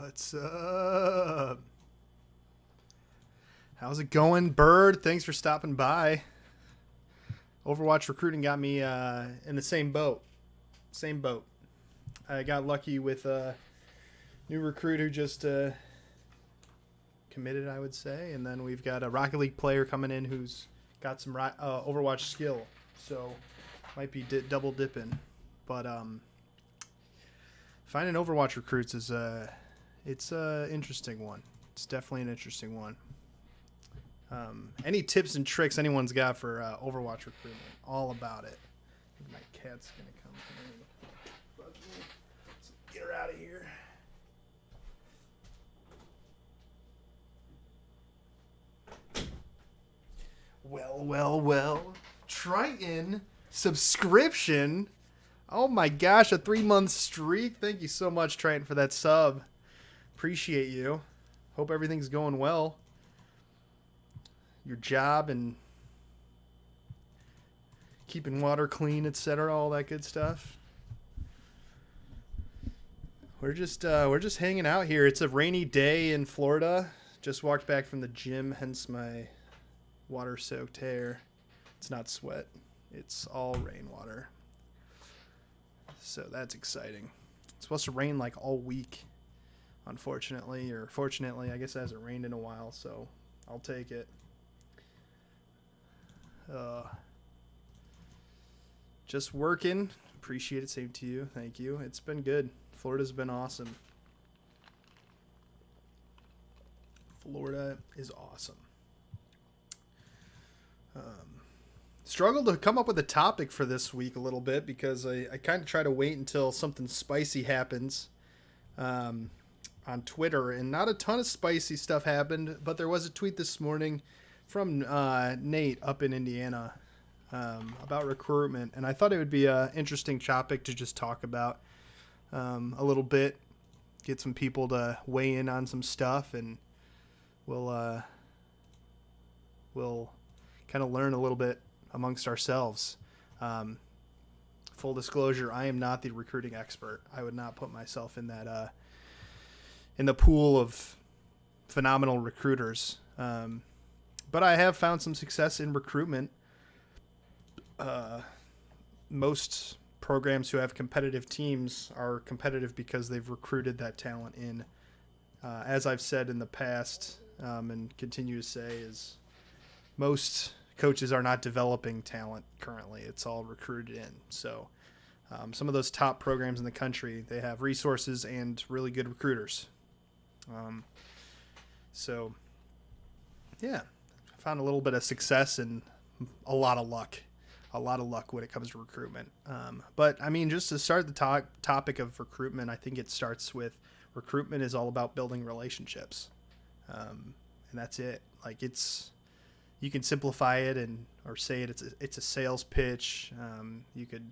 What's up? How's it going, Bird? Thanks for stopping by. Overwatch recruiting got me in the same boat. Same boat. I got lucky with a new recruit who just committed, I would say. And then we've got a Rocket League player coming in who's got some Overwatch skill. So might be double dipping. But finding Overwatch recruits is it's a interesting one. It's definitely an interesting one. Any tips and tricks anyone's got for Overwatch recruitment? All about it. I think my cat's gonna come here. Let's get her out of here. Well. Triton subscription. Oh my gosh, a 3-month streak. Thank you so much, Triton, for that sub. Appreciate you. Hope everything's going well. Your job and keeping water clean, etc., all that good stuff. We're just hanging out here. It's a rainy day in Florida. Just walked back from the gym, hence my water-soaked hair. It's not sweat. It's all rainwater. So that's exciting. It's supposed to rain like all week, unfortunately, or fortunately. I guess it hasn't rained in a while, so I'll take it. Just working. Appreciate it. Same to you. Thank you. It's been good. Florida's been awesome. Florida is awesome. Struggled to come up with a topic for this week a little bit because I kind of try to wait until something spicy happens on Twitter, and not a ton of spicy stuff happened, but there was a tweet this morning from Nate up in Indiana about recruitment, and I thought it would be an interesting topic to just talk about a little bit, get some people to weigh in on some stuff, and we'll kind of learn a little bit amongst ourselves. Full disclosure, I am not the recruiting expert. I would not put myself in that in the pool of phenomenal recruiters. But I have found some success in recruitment. Most programs who have competitive teams are competitive because they've recruited that talent in. As I've said in the past, and continue to say, is most coaches are not developing talent currently. It's all recruited in. So some of those top programs in the country, they have resources and really good recruiters. So, yeah. Found a little bit of success and a lot of luck when it comes to recruitment. But I mean, just to start the topic of recruitment, I think it starts with recruitment is all about building relationships. And that's it. Like you can simplify it or say it's a sales pitch. You could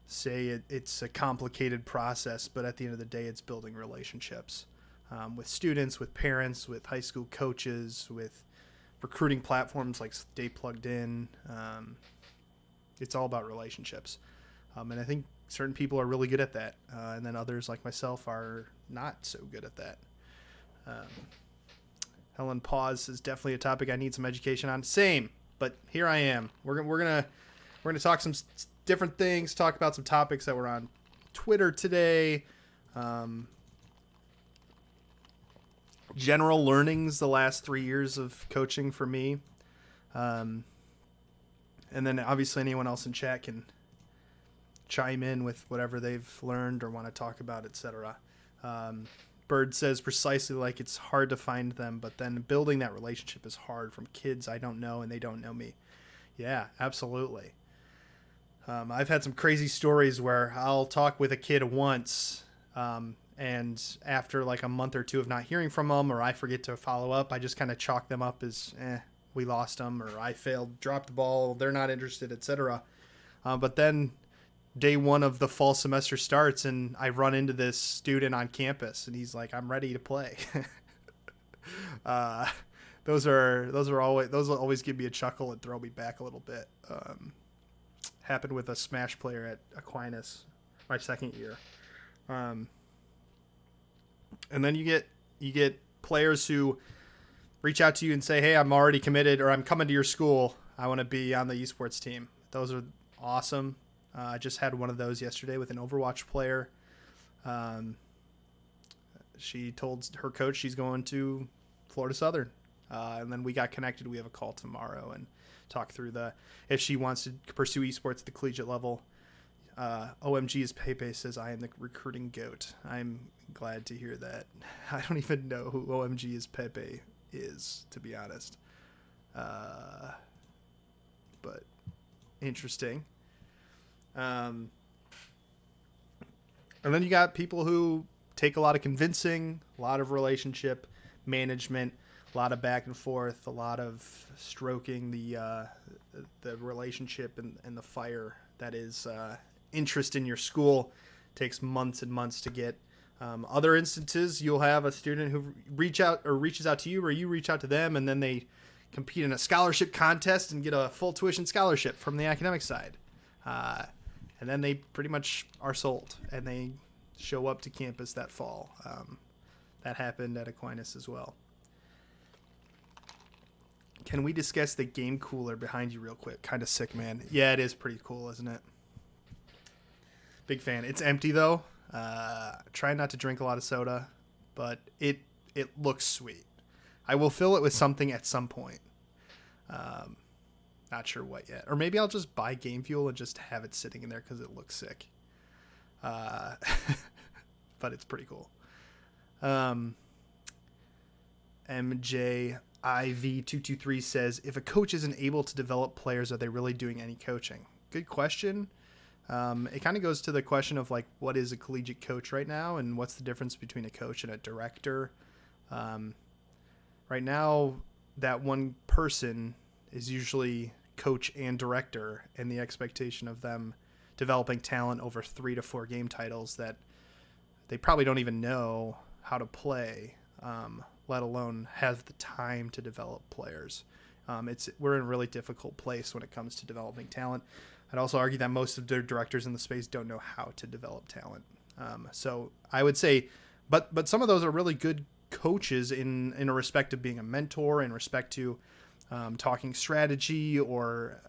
say it's a complicated process, but at the end of the day, it's building relationships with students, with parents, with high school coaches, with recruiting platforms like Stay Plugged In. It's all about relationships. And I think certain people are really good at that. And then others like myself are not so good at that. Helen Pause is definitely a topic I need some education on. Same, but here I am. We're gonna talk some different things, talk about some topics that were on Twitter today. General learnings the last 3 years of coaching for me. And then obviously anyone else in chat can chime in with whatever they've learned or want to talk about, etc. Bird says precisely like it's hard to find them, but then building that relationship is hard from kids I don't know and they don't know me. Yeah, absolutely. I've had some crazy stories where I'll talk with a kid once, and after like a month or two of not hearing from them, or I forget to follow up, I just kind of chalk them up as, we lost them, or I failed, dropped the ball, they're not interested, etc. But then day one of the fall semester starts, and I run into this student on campus, and he's like, "I'm ready to play." Those will always give me a chuckle and throw me back a little bit. Happened with a Smash player at Aquinas my second year. And then you get players who reach out to you and say, hey, I'm already committed, or I'm coming to your school. I want to be on the esports team. Those are awesome. I just had one of those yesterday with an Overwatch player. She told her coach she's going to Florida Southern. And then we got connected. We have a call tomorrow and talk through if she wants to pursue esports at the collegiate level. OMG's Pepe says, I am the recruiting goat. I'm glad to hear that. I don't even know who OMG's Pepe is, to be honest. But interesting. And then you got people who take a lot of convincing, a lot of relationship management, a lot of back and forth, a lot of stroking the relationship and the fire that is interest in your school. Takes months and months to get. Other instances, you'll have a student who reaches out to you, or you reach out to them, and then they compete in a scholarship contest and get a full tuition scholarship from the academic side. And then they pretty much are sold, and they show up to campus that fall. That happened at Aquinas as well. Can we discuss the game cooler behind you real quick? Kind of sick, man. Yeah, it is pretty cool, isn't it? Big fan. It's empty, though. Try not to drink a lot of soda, but it looks sweet. I will fill it with something at some point. Not sure what yet. Or maybe I'll just buy game fuel and just have it sitting in there because it looks sick. But it's pretty cool. MJIV223 says, if a coach isn't able to develop players, are they really doing any coaching? Good question. It kind of goes to the question of like, what is a collegiate coach right now, and what's the difference between a coach and a director? Right now, that one person is usually coach and director, and the expectation of them developing talent over 3 to 4 game titles that they probably don't even know how to play, let alone have the time to develop players. We're in a really difficult place when it comes to developing talent. I'd also argue that most of their directors in the space don't know how to develop talent. So I would say, but some of those are really good coaches in a respect of being a mentor, in respect to talking strategy or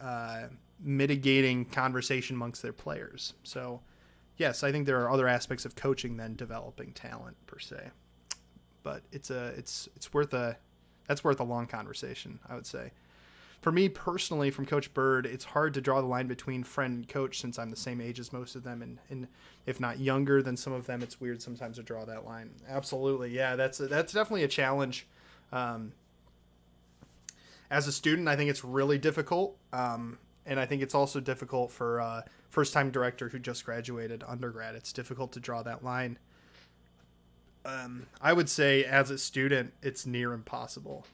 mitigating conversation amongst their players. So yes, I think there are other aspects of coaching than developing talent per se, but that's worth a long conversation, I would say. For me personally, from Coach Bird, it's hard to draw the line between friend and coach since I'm the same age as most of them, and if not younger than some of them, it's weird sometimes to draw that line. Absolutely, yeah, that's definitely a challenge. As a student, I think it's really difficult, and I think it's also difficult for a first-time director who just graduated undergrad. It's difficult to draw that line. I would say as a student, it's near impossible.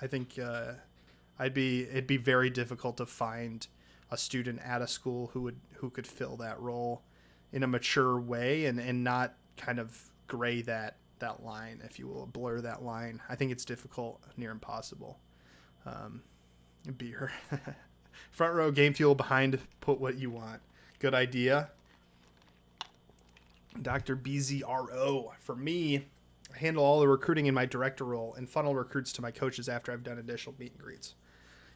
I think it'd be very difficult to find a student at a school who could fill that role in a mature way and not kind of gray that line, if you will, blur that line. I think it's difficult, near impossible. Beer. Front row game fuel behind, put what you want. Good idea. Dr. BZRO. For me, I handle all the recruiting in my director role and funnel recruits to my coaches after I've done initial meet and greets.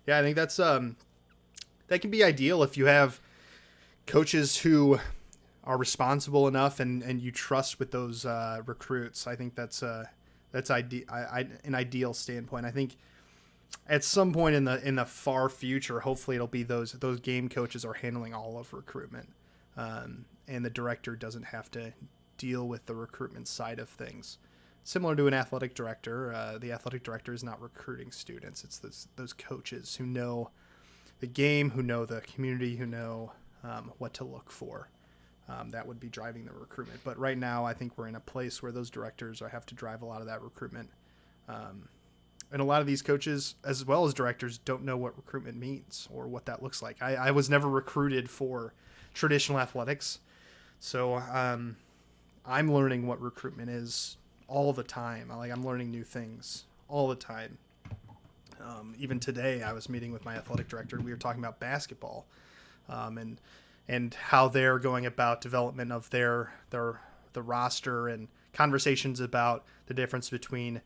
Yeah, I think that's that can be ideal if you have coaches who are responsible enough and you trust with those recruits. I think that's an ideal standpoint. I think at some point in the far future, hopefully it'll be those game coaches are handling all of recruitment, and the director doesn't have to deal with the recruitment side of things. Similar to an athletic director, the athletic director is not recruiting students. It's those coaches who know the game, who know the community, who know what to look for. That would be driving the recruitment. But right now, I think we're in a place where those directors have to drive a lot of that recruitment. And a lot of these coaches, as well as directors, don't know what recruitment means or what that looks like. I was never recruited for traditional athletics. So I'm learning what recruitment is all the time. I'm learning new things all the time. Even today, I was meeting with my athletic director. We were talking about basketball and how they're going about development of the roster and conversations about the difference between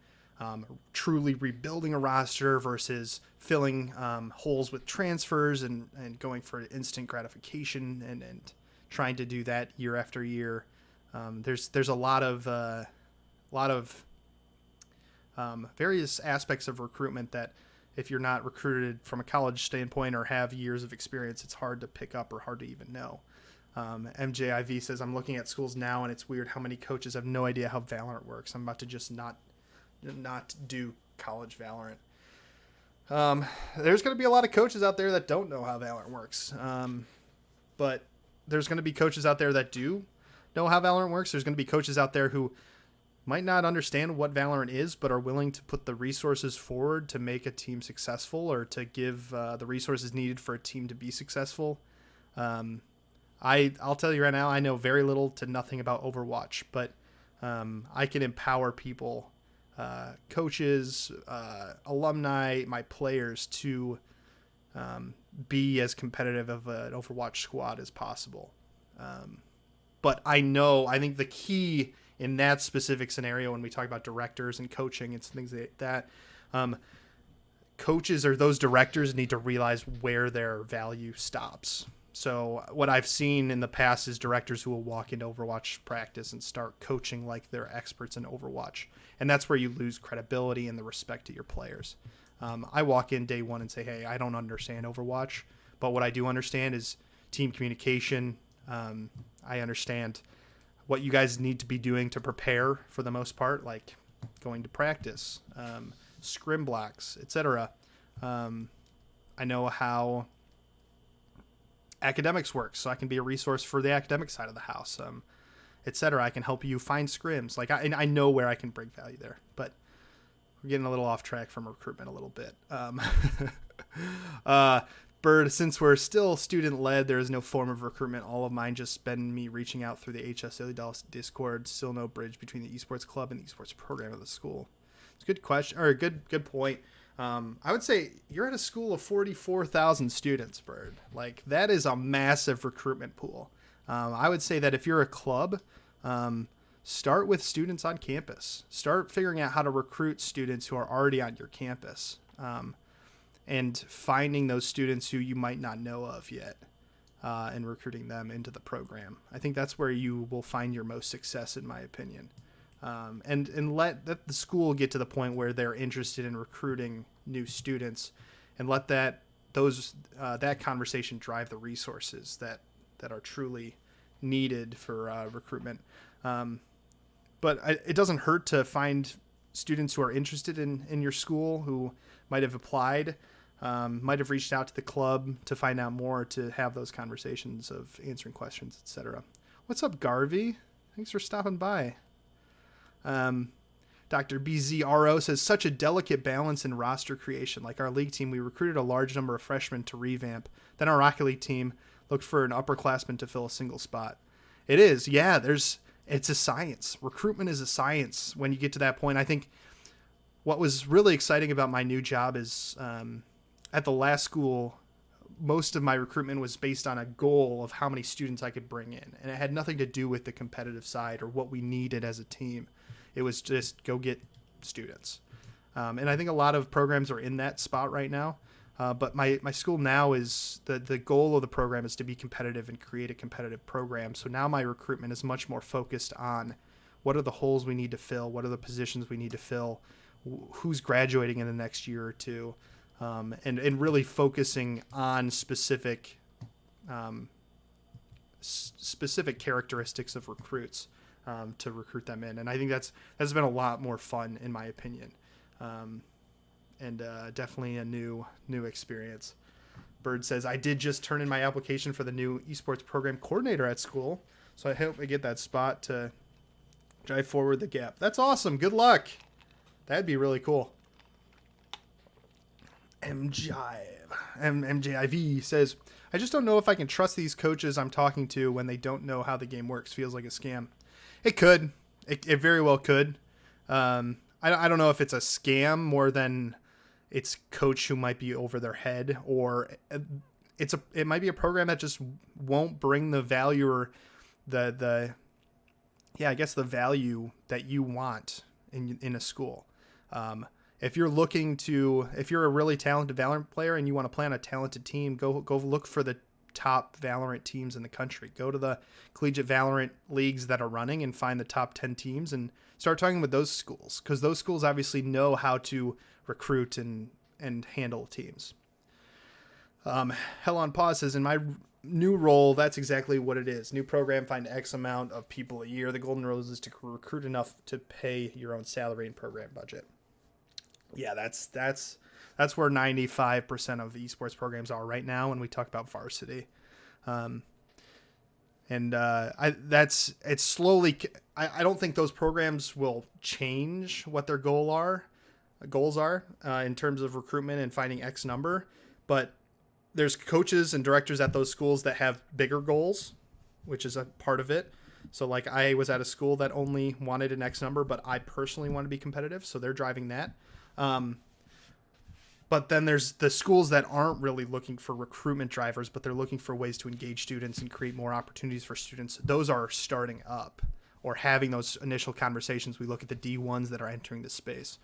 truly rebuilding a roster versus filling holes with transfers and going for instant gratification and trying to do that year after year. There's a lot of various aspects of recruitment that if you're not recruited from a college standpoint or have years of experience, it's hard to pick up or hard to even know. MJIV says, I'm looking at schools now and it's weird how many coaches have no idea how Valorant works. I'm about to just not do college Valorant. There's going to be a lot of coaches out there that don't know how Valorant works. But there's going to be coaches out there that do know how Valorant works. There's going to be coaches out there who might not understand what Valorant is, but are willing to put the resources forward to make a team successful or to give the resources needed for a team to be successful. I'll tell you right now, I know very little to nothing about Overwatch, but I can empower people, coaches, alumni, my players to be as competitive of an Overwatch squad as possible. But I think the key in that specific scenario, when we talk about directors and coaching and things like that, coaches or those directors need to realize where their value stops. So what I've seen in the past is directors who will walk into Overwatch practice and start coaching like they're experts in Overwatch. And that's where you lose credibility and the respect to your players. I walk in day one and say, hey, I don't understand Overwatch, but what I do understand is team communication. I understand what you guys need to be doing to prepare for the most part, like going to practice, scrim blocks, etc. I know how academics works, so I can be a resource for the academic side of the house, etc. I can help you find scrims. Like I know where I can bring value there, but we're getting a little off track from recruitment a little bit. Bird, since we're still student-led, there is no form of recruitment. All of mine just been me reaching out through the HSA Dallas Discord. Still no bridge between the esports club and the esports program of the school. It's a good question, or a good point. I would say you're at a school of 44,000 students, Bird. Like, that is a massive recruitment pool. I would say that if you're a club, start with students on campus. Start figuring out how to recruit students who are already on your campus. And finding those students who you might not know of yet and recruiting them into the program. I think that's where you will find your most success, in my opinion. And let the school get to the point where they're interested in recruiting new students, and let that conversation drive the resources that are truly needed for recruitment. But it doesn't hurt to find students who are interested in your school, who might have applied, might have reached out to the club to find out more, to have those conversations of answering questions, etc. What's up, Garvey? Thanks for stopping by. Dr. BZRO says, such a delicate balance in roster creation. Like our league team, we recruited a large number of freshmen to revamp. Then our Rocket League team looked for an upperclassman to fill a single spot. It is. Yeah, it's a science. Recruitment is a science when you get to that point. I think what was really exciting about my new job is at the last school, most of my recruitment was based on a goal of how many students I could bring in. And it had nothing to do with the competitive side or what we needed as a team. It was just go get students. And I think a lot of programs are in that spot right now. But my school now is the goal of the program is to be competitive and create a competitive program. So now my recruitment is much more focused on what are the holes we need to fill, what are the positions we need to fill, who's graduating in the next year or two, and really focusing on specific characteristics of recruits to recruit them in. And I think that's been a lot more fun, in my opinion. And definitely a new experience. Bird says, I did just turn in my application for the new esports program coordinator at school, so I hope I get that spot to drive forward the gap. That's awesome. Good luck. That'd be really cool. MJIV says, I just don't know if I can trust these coaches I'm talking to when they don't know how the game works. Feels like a scam. It could. It very well could. I don't know if it's a scam more than it's coach who might be over their head, or it might be a program that just won't bring the value or the I guess the value that you want in a school. If you're a really talented Valorant player and you want to play on a talented team, go look for the top Valorant teams in the country. Go to the Collegiate Valorant leagues that are running and find the top 10 teams and start talking with those schools, because those schools obviously know how to recruit and handle teams. Hell on Pause says, in my new role, that's exactly what it is. New program, find X amount of people a year. The golden rule is to recruit enough to pay your own salary and program budget. Yeah, that's where 95% of esports programs are right now when we talk about varsity. It's slowly, I don't think those programs will change what their goals are in terms of recruitment and finding X number, but there's coaches and directors at those schools that have bigger goals, which is a part of it. So like I was at a school that only wanted an X number, but I personally want to be competitive. So they're driving that. But then there's the schools that aren't really looking for recruitment drivers, but they're looking for ways to engage students and create more opportunities for students. Those are starting up or having those initial conversations. We look at the D1s that are entering the space.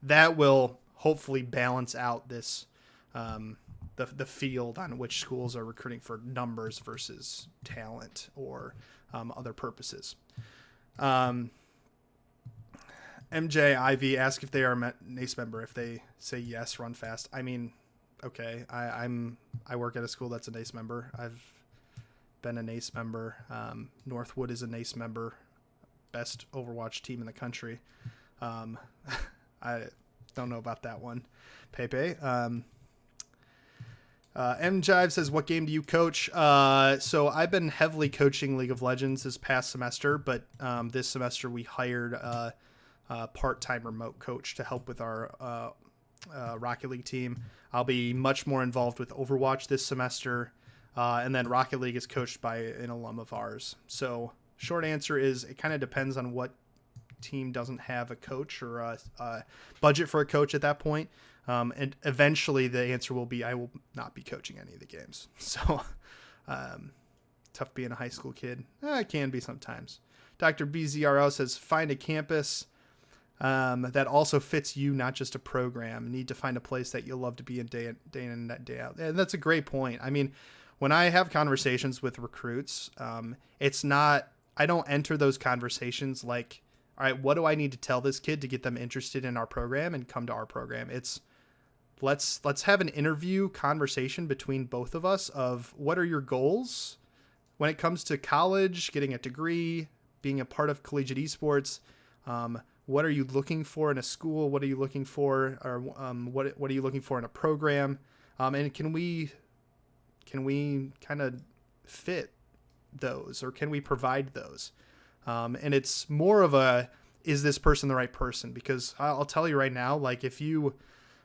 That will hopefully balance out this, the field on which schools are recruiting for numbers versus talent or other purposes. MJIV ask if they are NACE member. If they say yes, run fast. I mean, okay, I work at a school that's a NACE member. I've been a NACE member. Northwood is a NACE member. Best Overwatch team in the country. I don't know about that one. Pepe. MJive says, what game do you coach? So I've been heavily coaching League of Legends this past semester, but this semester we hired a part-time remote coach to help with our Rocket League team. I'll be much more involved with Overwatch this semester, and then Rocket League is coached by an alum of ours. So short answer is it kind of depends on what team doesn't have a coach or a budget for a coach at that point. And eventually the answer will be I will not be coaching any of the games. So tough being a high school kid. It can be sometimes. Dr. BZRO says, find a campus that also fits you, not just a program. Need to find a place that you'll love to be in day in, day out. And that's a great point. I mean, when I have conversations with recruits, I don't enter those conversations like, all right, what do I need to tell this kid to get them interested in our program and come to our program? It's let's have an interview conversation between both of us of what are your goals when it comes to college, getting a degree, being a part of collegiate esports. What are you looking for in a school? What are you looking for, or what are you looking for in a program? And can we kind of fit those, or can we provide those? And it's more of is this person the right person? Because I'll tell you right now, like if you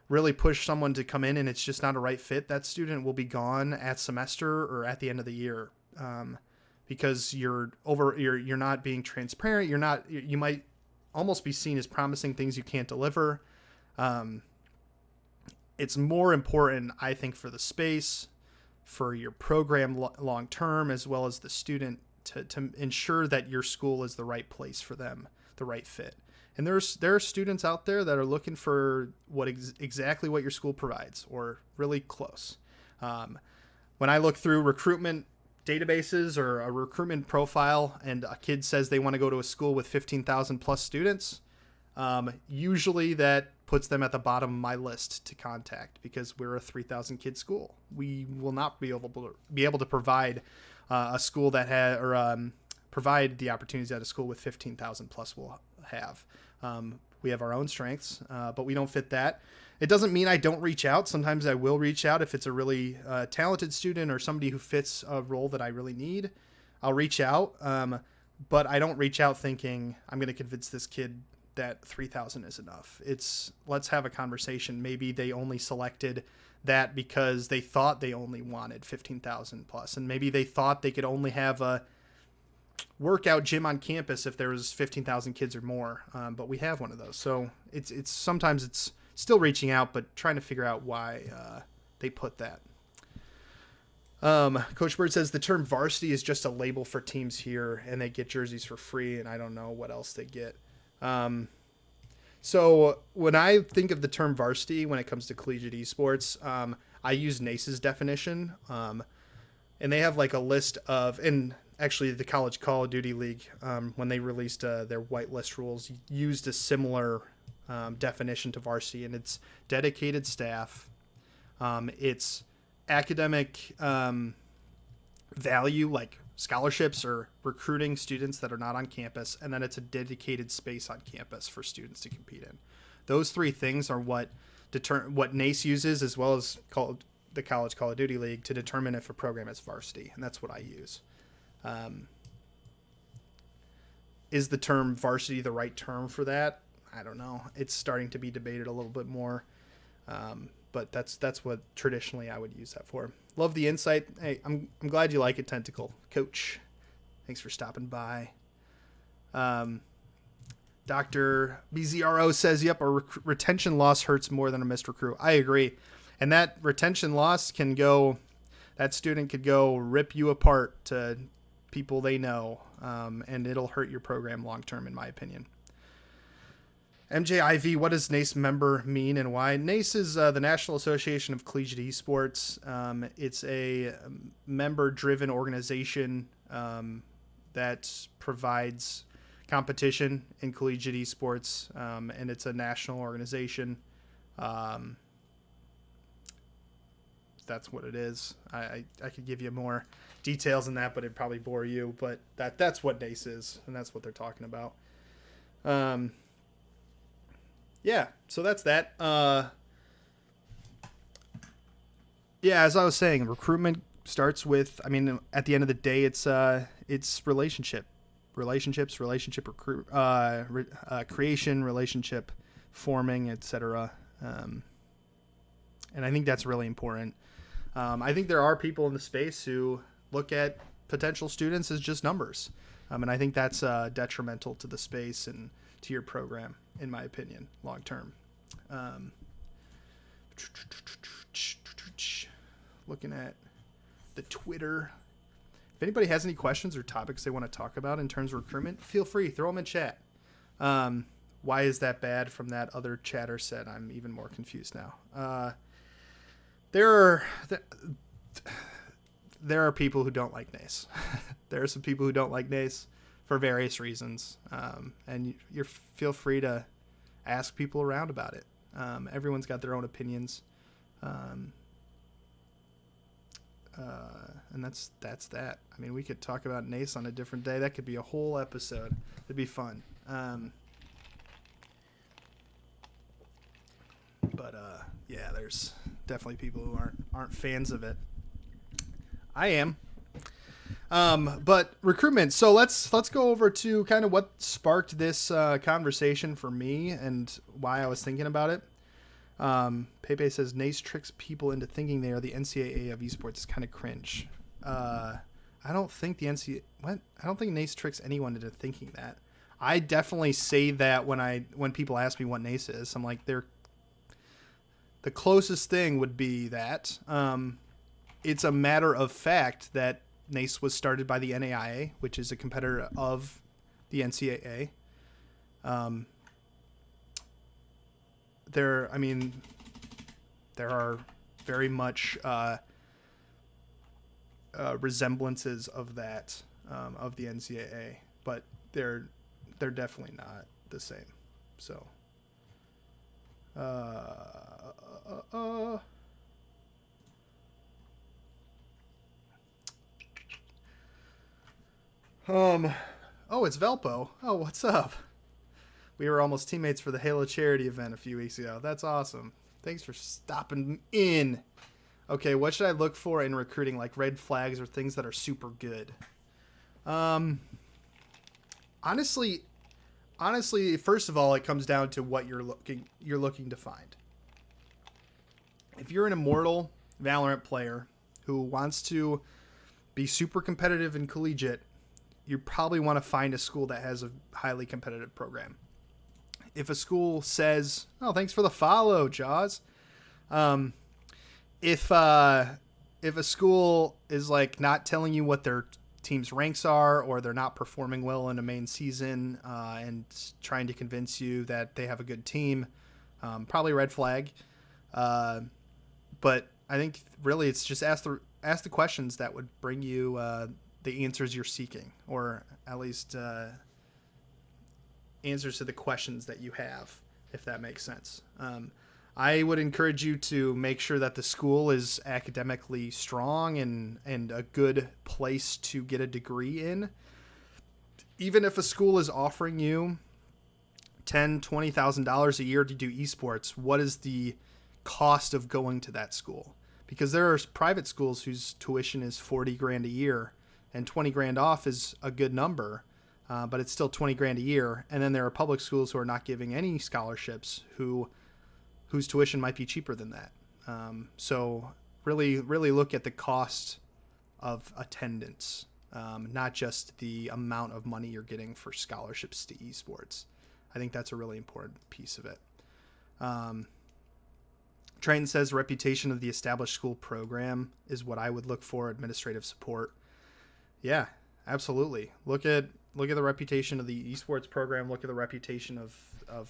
really push someone to come in and it's just not a right fit, that student will be gone at semester or at the end of the year. Because you're not being transparent. You might almost be seen as promising things you can't deliver. It's more important, I think, for the space, for your program long term, as well as the student, to ensure that your school is the right place for them, the right fit. And there are students out there that are looking for exactly what your school provides, or really close. When I look through recruitment databases or a recruitment profile and a kid says they want to go to a school with 15,000 plus students, usually that puts them at the bottom of my list to contact, because we're a 3,000 kid school. We will not be able to provide a school that provide the opportunities that a school with 15,000 plus will have. We have our own strengths, but we don't fit that. It doesn't mean I don't reach out. Sometimes I will reach out if it's a really talented student or somebody who fits a role that I really need. I'll reach out, but I don't reach out thinking I'm going to convince this kid that 3,000 is enough. Let's have a conversation. Maybe they only selected that because they thought they only wanted 15,000 plus, and maybe they thought they could only have a workout gym on campus if there was 15,000 kids or more. But we have one of those. So it's sometimes it's still reaching out, but trying to figure out why they put that. Coach Bird says the term varsity is just a label for teams here, and they get jerseys for free, and I don't know what else they get. So when I think of the term varsity when it comes to collegiate esports, I use NACE's definition, and they have like a list of, and actually the College Call of Duty League, when they released their whitelist rules, used a similar definition to varsity, and it's dedicated staff, it's academic value like scholarships or recruiting students that are not on campus, and then it's a dedicated space on campus for students to compete in. Those three things are what NACE uses, as well as the College Call of Duty League, to determine if a program is varsity, and that's what I use. Is the term varsity the right term for that? I don't know. It's starting to be debated a little bit more. But that's what traditionally I would use that for. Love the insight. Hey, I'm glad you like it, Tentacle Coach. Thanks for stopping by. Dr. BZRO says, yep, a retention loss hurts more than a missed recruit. I agree. And that retention loss that student could go rip you apart to people they know, and it'll hurt your program long term, in my opinion. MJIV, what does NACE member mean and why? NACE is the National Association of Collegiate Esports. It's a member-driven organization that provides competition in collegiate esports, and it's a national organization. That's what it is. I could give you more details on that, but it'd probably bore you. But that's what NACE is, and that's what they're talking about. Yeah, so that's that. Yeah, as I was saying, recruitment starts with, at the end of the day, it's relationship, creation, relationship forming, etc. And I think that's really important. I think there are people in the space who look at potential students as just numbers. And I think that's detrimental to the space and to your program, in my opinion, long term. Looking at the Twitter. If anybody has any questions or topics they want to talk about in terms of recruitment, feel free, throw them in chat. Why is that bad from that other chatter said? I'm even more confused now. There are people who don't like NACE. There are some people who don't like NACE for various reasons. And you feel free to ask people around about it. Everyone's got their own opinions. And that's that. We could talk about NACE on a different day. That could be a whole episode. It'd be fun. Yeah, there's definitely people who aren't fans of it. I am. But recruitment. So let's go over to kind of what sparked this conversation for me and why I was thinking about it. Pepe says NACE tricks people into thinking they are the NCAA of esports. It's kind of cringe. I don't think I don't think NACE tricks anyone into thinking that. I definitely say that when people ask me what NACE is. I'm like, the closest thing would be that. It's a matter of fact that NACE was started by the NAIA, which is a competitor of the NCAA. There are very much resemblances of that, of the NCAA, but they're definitely not the same. So, oh, it's Velpo. Oh, what's up? We were almost teammates for the Halo charity event a few weeks ago. That's awesome. Thanks for stopping in. Okay, what should I look for in recruiting, like red flags or things that are super good? Honestly, first of all, it comes down to what you're looking to find. If you're an immortal Valorant player who wants to be super competitive in collegiate, you probably want to find a school that has a highly competitive program. If a school says, "Oh, thanks for the follow, Jaws," if if a school is like not telling you what their team's ranks are, or they're not performing well in a main season and trying to convince you that they have a good team, probably red flag. But I think really it's just ask the questions that would bring you the answers you're seeking, or at least answers to the questions that you have, if that makes sense. I would encourage you to make sure that the school is academically strong and a good place to get a degree in. Even if a school is offering you $10,000-$20,000 a year to do esports, what is the cost of going to that school? Because there are private schools whose tuition is $40,000 a year, and $20,000 off is a good number, but it's still $20,000 a year. And then there are public schools who are not giving any scholarships whose tuition might be cheaper than that. So really look at the cost of attendance, not just the amount of money you're getting for scholarships to esports. I think that's a really important piece of it. Triton says reputation of the established school program is what I would look for. Administrative support. Yeah, absolutely. Look at the reputation of the esports program. Look at the reputation of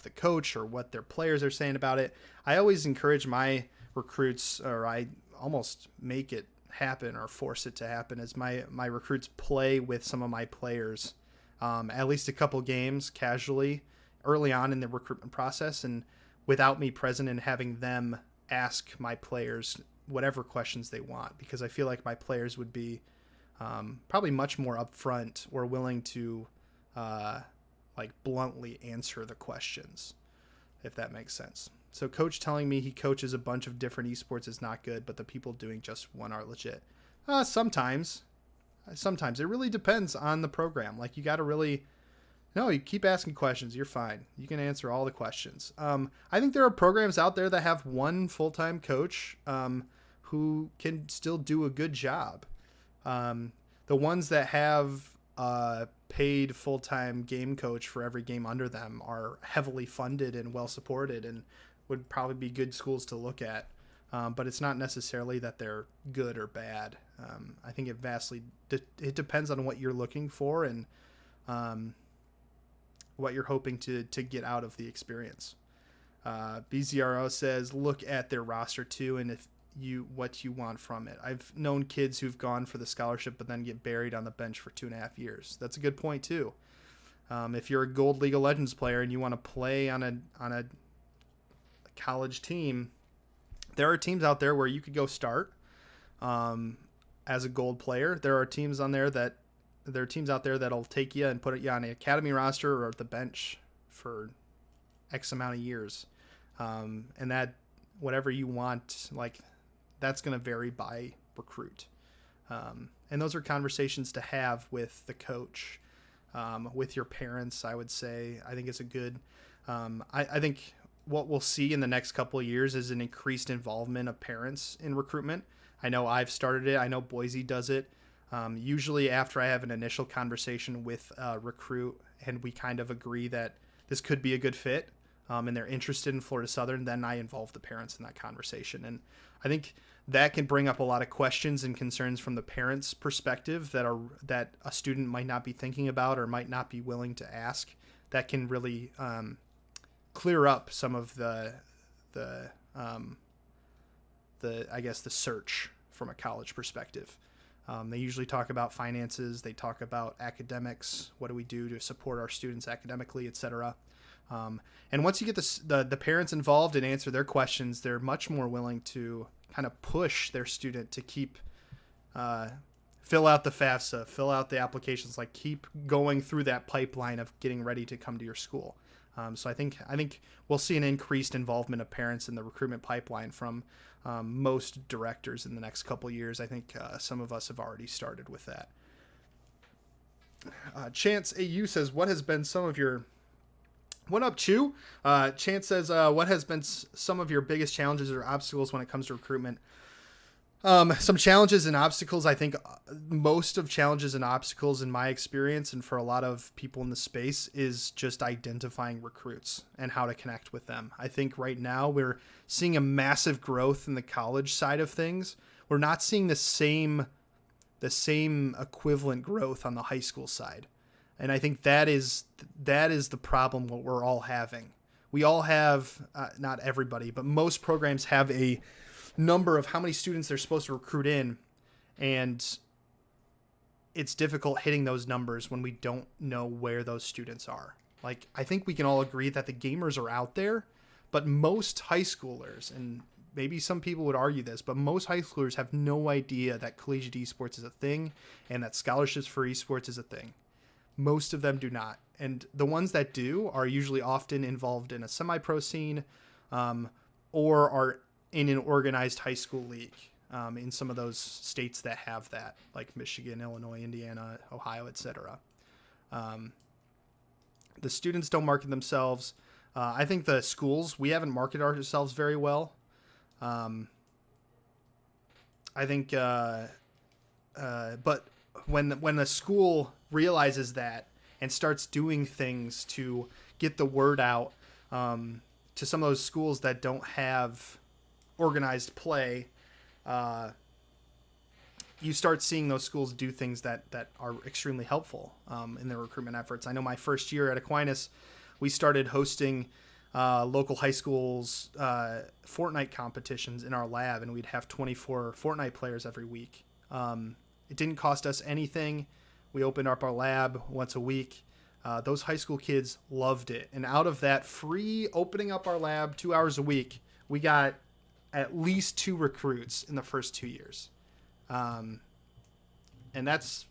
the coach, or what their players are saying about it. I always encourage my recruits, or I almost make it happen or force it to happen, as my recruits play with some of my players at least a couple games casually early on in the recruitment process, and without me present, and having them ask my players whatever questions they want, because I feel like my players would be probably much more upfront or willing to like bluntly answer the questions, if that makes sense. So coach telling me he coaches a bunch of different esports is not good, but the people doing just one are legit. Sometimes it really depends on the program. Like, you got to really, no, you keep asking questions. You're fine. You can answer all the questions. I think there are programs out there that have one full-time coach who can still do a good job. The ones that have paid full-time game coach for every game under them are heavily funded and well supported, and would probably be good schools to look at. But it's not necessarily that they're good or bad. I think it depends on what you're looking for, and what you're hoping to get out of the experience. BZRO says look at their roster too, and what you want from it. I've known kids who've gone for the scholarship but then get buried on the bench for 2.5 years. That's a good point too. If you're a Gold League of Legends player and you want to play on a college team, there are teams out there where you could go start as a gold player. There are teams out there that'll take you and put you on an academy roster or at the bench for X amount of years. And that, whatever you want, like, that's going to vary by recruit. And those are conversations to have with the coach, with your parents, I would say. I think it's a good, I think what we'll see in the next couple of years is an increased involvement of parents in recruitment. I know I've started it. I know Boise does it. Usually after I have an initial conversation with a recruit and we kind of agree that this could be a good fit, and they're interested in Florida Southern, then I involve the parents in that conversation. And I think that can bring up a lot of questions and concerns from the parents' perspective that a student might not be thinking about or might not be willing to ask. That can really clear up some of the I guess the search from a college perspective. They usually talk about finances. They talk about academics. What do we do to support our students academically, etc. And once you get the parents involved and answer their questions, they're much more willing to kind of push their student to keep fill out the FAFSA, fill out the applications, like keep going through that pipeline of getting ready to come to your school. So I think we'll see an increased involvement of parents in the recruitment pipeline from most directors in the next couple of years. I think some of us have already started with that. Chance AU says, what has been some of your... What up, Chew? Chance says, what has been some of your biggest challenges or obstacles when it comes to recruitment? Some challenges and obstacles. I think most of challenges and obstacles in my experience, and for a lot of people in the space, is just identifying recruits and how to connect with them. I think right now we're seeing a massive growth in the college side of things, we're not seeing the same equivalent growth on the high school side. And I think that is the problem what we're all having. We all have, not everybody, but most programs have a number of how many students they're supposed to recruit in. And it's difficult hitting those numbers when we don't know where those students are. Like, I think we can all agree that the gamers are out there, but most high schoolers, and maybe some people would argue this, but most high schoolers have no idea that collegiate esports is a thing and that scholarships for esports is a thing. Most of them do not. And the ones that do are usually often involved in a semi-pro scene, or are in an organized high school league, in some of those states that have that, like Michigan, Illinois, Indiana, Ohio, etc. The students don't market themselves. I think the schools, we haven't marketed ourselves very well. I think, but when a school realizes that and starts doing things to get the word out, to some of those schools that don't have organized play, you start seeing those schools do things that are extremely helpful, in their recruitment efforts. I know my first year at Aquinas, we started hosting local high schools Fortnite competitions in our lab, and we'd have 24 Fortnite players every week. It didn't cost us anything. We opened up our lab once a week. Those high school kids loved it. And out of that free opening up our lab 2 hours a week, we got at least 2 recruits in the first 2 years. And that's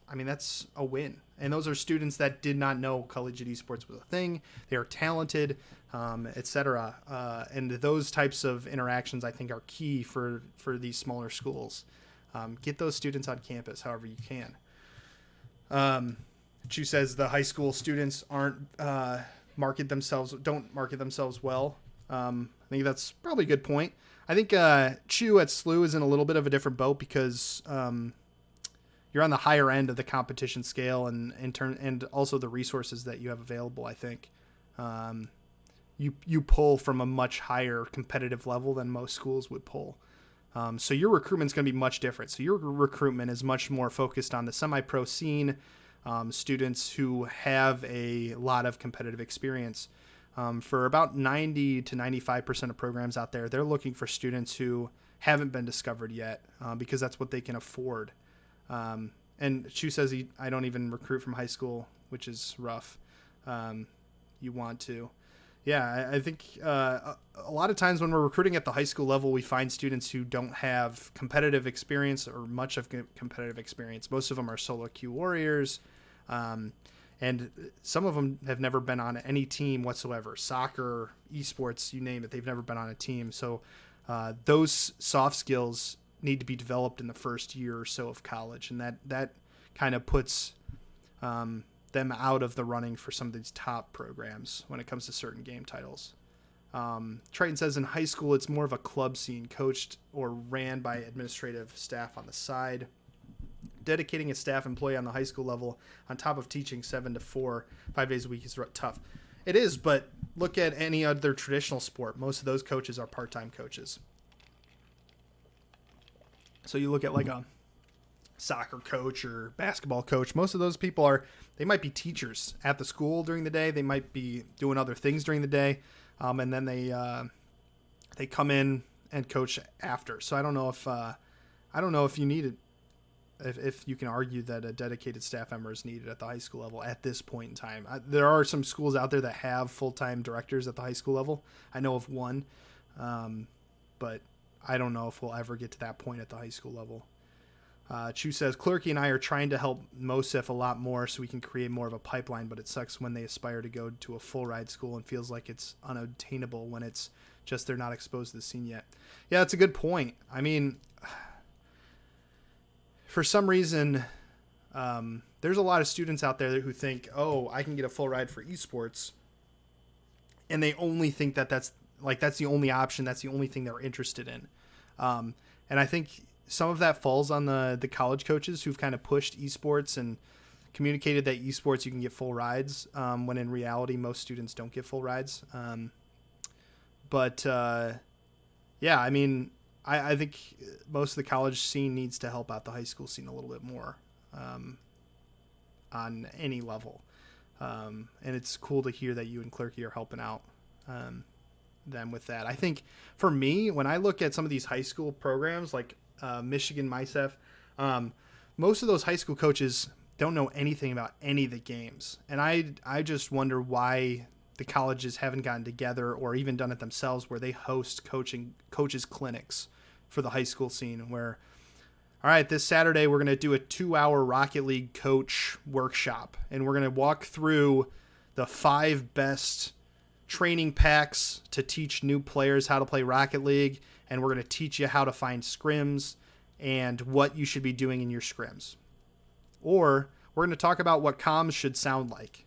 a win. And those are students that did not know collegiate esports was a thing. They are talented, etc. And those types of interactions, I think, are key for these smaller schools. Get those students on campus however you can. Chu says the high school students don't market themselves well. I think that's probably a good point. I think Chu at SLU is in a little bit of a different boat because you're on the higher end of the competition scale, and also the resources that you have available. I think you pull from a much higher competitive level than most schools would pull. So your recruitment is going to be much different. So your recruitment is much more focused on the semi-pro scene, students who have a lot of competitive experience. For about 90 to 95% of programs out there, they're looking for students who haven't been discovered yet, because that's what they can afford. And Chu says I don't even recruit from high school, which is rough. You want to. Yeah, I think a lot of times when we're recruiting at the high school level, we find students who don't have competitive experience or much of competitive experience. Most of them are solo queue warriors, and some of them have never been on any team whatsoever. Soccer, esports, you name it, they've never been on a team. So those soft skills need to be developed in the first year or so of college, and that kind of puts them out of the running for some of these top programs when it comes to certain game titles. Triton says in high school, it's more of a club scene, coached or ran by administrative staff on the side. Dedicating a staff employee on the high school level on top of teaching 7 to 4, 5 days a week is tough. It is, but look at any other traditional sport. Most of those coaches are part-time coaches. So you look at like a soccer coach or basketball coach. Most of those people they might be teachers at the school during the day. They might be doing other things during the day. And then they come in and coach after. So I don't know if you need it, if you can argue that a dedicated staff member is needed at the high school level at this point in time. There are some schools out there that have full-time directors at the high school level. I know of one, but I don't know if we'll ever get to that point at the high school level. Chu says, Clerky and I are trying to help MOSIF a lot more so we can create more of a pipeline, but it sucks when they aspire to go to a full ride school and feels like it's unattainable when it's just they're not exposed to the scene yet. Yeah, that's a good point. I mean, for some reason, there's a lot of students out there who think, oh, I can get a full ride for esports, and they only think that's the only option, that's the only thing they're interested in. And I think some of that falls on the college coaches who've kind of pushed esports and communicated that esports you can get full rides, when in reality most students don't get full rides. Yeah, I mean, I think most of the college scene needs to help out the high school scene a little bit more on any level. And it's cool to hear that you and Clerky are helping out them with that. I think for me, when I look at some of these high school programs like Michigan, MySef, most of those high school coaches don't know anything about any of the games. And I just wonder why the colleges haven't gotten together or even done it themselves where they host coaches clinics for the high school scene where, all right, this Saturday we're going to do a 2-hour Rocket League coach workshop, and we're going to walk through the 5 best training packs to teach new players how to play Rocket League, and we're going to teach you how to find scrims and what you should be doing in your scrims. Or we're going to talk about what comms should sound like.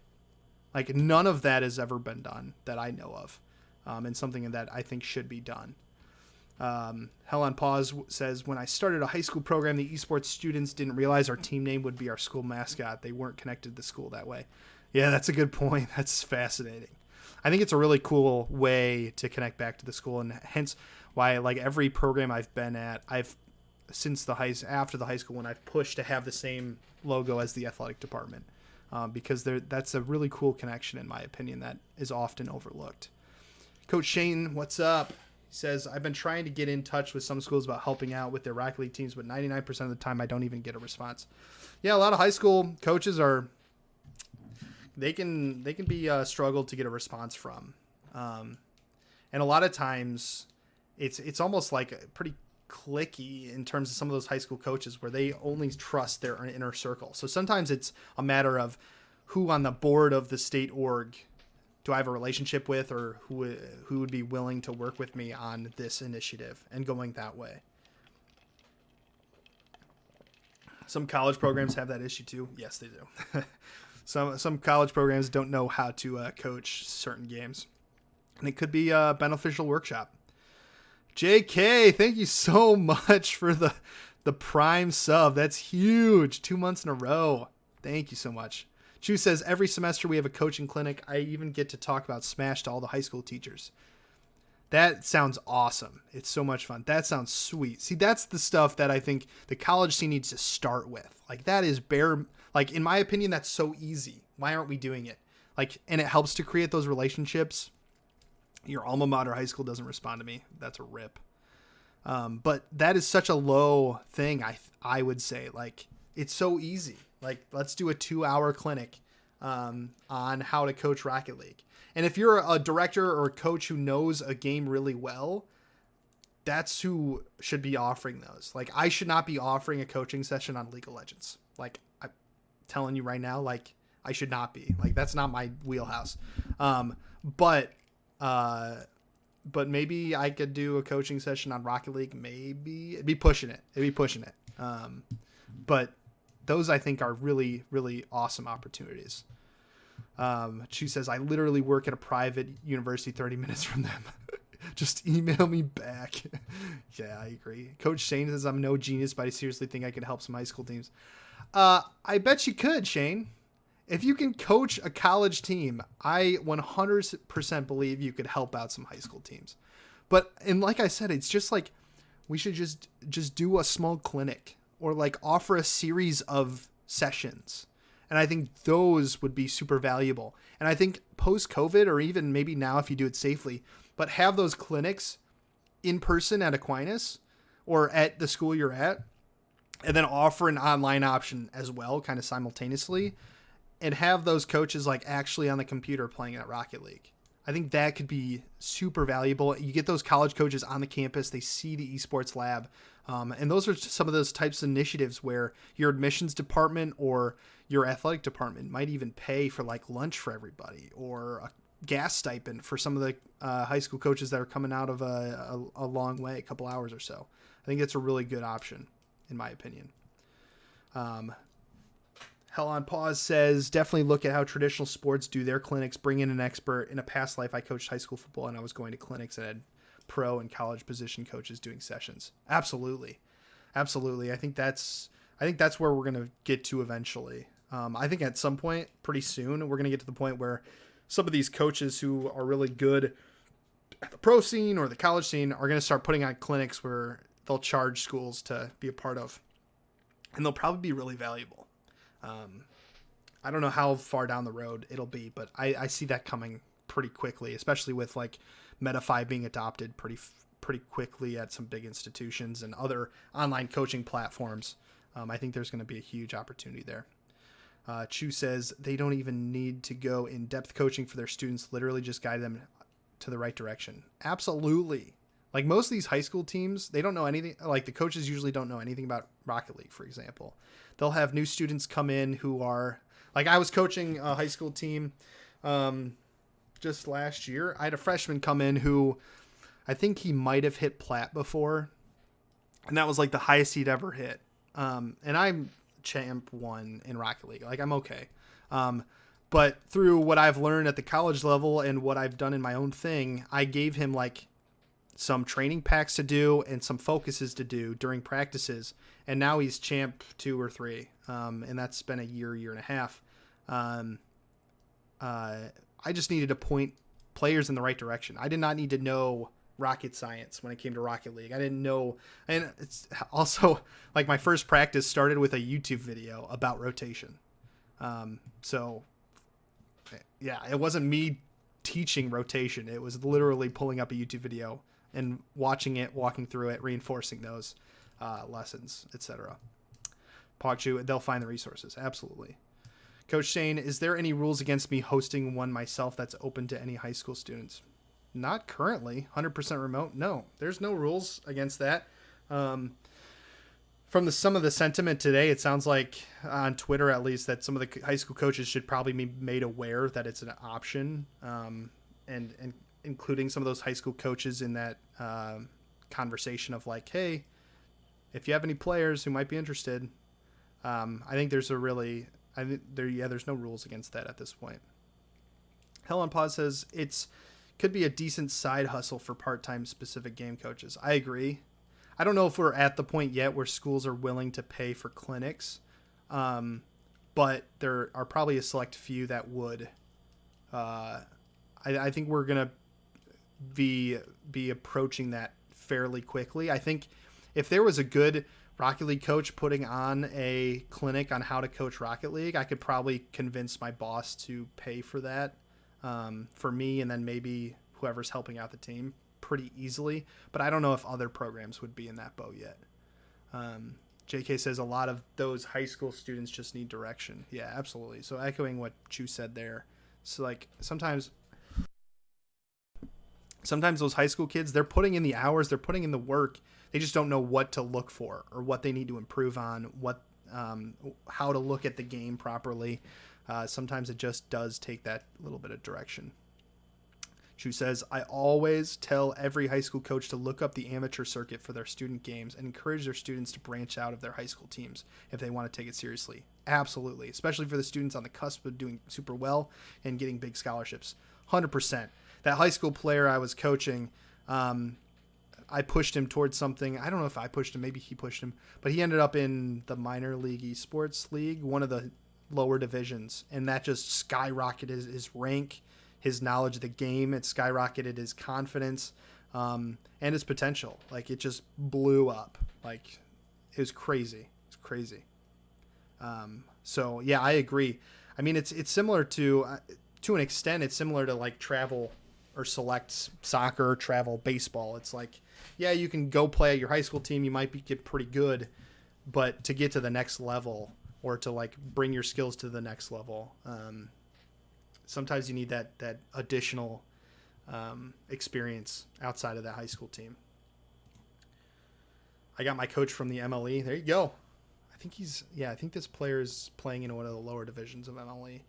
Like, none of that has ever been done that I know of, and something that I think should be done. Hell on Pause says, when I started a high school program, the esports students didn't realize our team name would be our school mascot. They weren't connected to the school that way. Yeah, that's a good point. That's fascinating. I think it's a really cool way to connect back to the school, and hence why, like, every program I've been at, after the high school when I've pushed to have the same logo as the athletic department, because that's a really cool connection, in my opinion, that is often overlooked. Coach Shane, what's up? He says, I've been trying to get in touch with some schools about helping out with their Rocket League teams, but 99% of the time I don't even get a response. Yeah, a lot of high school coaches they can be struggled to get a response from. And a lot of times it's almost like pretty cliquey in terms of some of those high school coaches where they only trust their inner circle. So sometimes it's a matter of who on the board of the state org do I have a relationship with, or who would be willing to work with me on this initiative, and going that way. Some college programs have that issue too. Yes, they do. Some college programs don't know how to coach certain games, and it could be a beneficial workshop. JK, thank you so much for the Prime sub. That's huge. 2 months in a row. Thank you so much. Chu says, every semester we have a coaching clinic. I even get to talk about Smash to all the high school teachers. That sounds awesome. It's so much fun. That sounds sweet. See, that's the stuff that I think the college scene needs to start with. Like, that is in my opinion, that's so easy. Why aren't we doing it? Like, and it helps to create those relationships. Your alma mater high school doesn't respond to me. That's a rip. But that is such a low thing. I would say, like, it's so easy. Like, let's do a 2-hour clinic on how to coach Rocket League. And if you're a director or a coach who knows a game really well, that's who should be offering those. Like, I should not be offering a coaching session on League of Legends. Like, I'm telling you right now, like, I should not be. Like, that's not my wheelhouse. But maybe I could do a coaching session on Rocket League. Maybe it'd be pushing it. But those, I think, are really, really awesome opportunities. She says, I literally work at a private university 30 minutes from them. Just email me back. Yeah, I agree. Coach Shane says, I'm no genius, but I seriously think I could help some high school teams. I bet you could, Shane. If you can coach a college team, I 100% believe you could help out some high school teams. And like I said, it's just like, we should just do a small clinic, or like offer a series of sessions. And I think those would be super valuable. And I think post-COVID, or even maybe now if you do it safely, but have those clinics in person at Aquinas or at the school you're at, and then offer an online option as well, kind of simultaneously, and have those coaches like actually on the computer playing at Rocket League. I think that could be super valuable. You get those college coaches on the campus, they see the esports lab. And those are some of those types of initiatives where your admissions department or your athletic department might even pay for like lunch for everybody, or a gas stipend for some of the high school coaches that are coming out of a long way, a couple hours or so. I think it's a really good option, in my opinion. Hell on Pause says, definitely look at how traditional sports do their clinics. Bring in an expert. In a past life, I coached high school football, and I was going to clinics and had pro and college position coaches doing sessions. Absolutely. I think that's where we're going to get to eventually. I think at some point, pretty soon, we're going to get to the point where some of these coaches who are really good the pro scene or the college scene are going to start putting on clinics where they'll charge schools to be a part of, and they'll probably be really valuable. I don't know how far down the road it'll be, but I see that coming pretty quickly, especially with like MetaFi being adopted pretty quickly at some big institutions and other online coaching platforms. I think there's going to be a huge opportunity there. Chu says they don't even need to go in-depth coaching for their students, literally just guide them to the right direction. Absolutely. Like most of these high school teams, they don't know anything. Like the coaches usually don't know anything about Rocket League, for example. They'll have new students come in who are like, I was coaching a high school team just last year. I had a freshman come in who I think he might have hit plat before, and that was like the highest he'd ever hit. And I'm champ 1 in Rocket League. Like I'm okay. But through what I've learned at the college level and what I've done in my own thing, I gave him like some training packs to do and some focuses to do during practices. And now he's champ 2 or 3. And that's been a year and a half. I just needed to point players in the right direction. I did not need to know rocket science when it came to Rocket League. I didn't know. And it's also like my first practice started with a YouTube video about rotation. So yeah, it wasn't me teaching rotation. It was literally pulling up a YouTube video and watching it, walking through it, reinforcing those lessons, etc. Pogchu, they'll find the resources. Absolutely. Coach Shane, is there any rules against me hosting one myself that's open to any high school students? Not currently. 100% remote? No, there's no rules against that. From some of the sentiment today, it sounds like on Twitter, at least, that some of the high school coaches should probably be made aware that it's an option, and including some of those high school coaches in that conversation of like, hey, if you have any players who might be interested, I think there's no rules against that at this point. Hell on Pause says could be a decent side hustle for part-time specific game coaches. I agree. I don't know if we're at the point yet where schools are willing to pay for clinics, but there are probably a select few that would. I think we're going to be approaching that fairly quickly. I think if there was a good Rocket League coach putting on a clinic on how to coach Rocket League, I could probably convince my boss to pay for that for me and then maybe whoever's helping out the team pretty easily. But I don't know if other programs would be in that boat yet. JK says a lot of those high school students just need direction. Yeah, absolutely. So echoing what Chu said there. So like sometimes those high school kids, they're putting in the hours, they're putting in the work. They just don't know what to look for or what they need to improve on, how to look at the game properly. Sometimes it just does take that little bit of direction. Chu says, I always tell every high school coach to look up the amateur circuit for their student games and encourage their students to branch out of their high school teams if they want to take it seriously. Absolutely. Especially for the students on the cusp of doing super well and getting big scholarships. 100%. That high school player I was coaching, I pushed him towards something. I don't know if I pushed him. Maybe he pushed him. But he ended up in the minor league Esports league, one of the lower divisions. And that just skyrocketed his rank, his knowledge of the game. It skyrocketed his confidence and his potential. Like, it just blew up. Like, it was crazy. It's crazy. So, yeah, I agree. I mean, it's similar to an extent, it's similar to, like, travel or select soccer, travel, baseball. It's like, yeah, you can go play at your high school team. You might get pretty good, but to get to the next level or to like bring your skills to the next level, sometimes you need that additional experience outside of that high school team. I got my coach from the MLE. There you go. I think this player is playing in one of the lower divisions of MLE.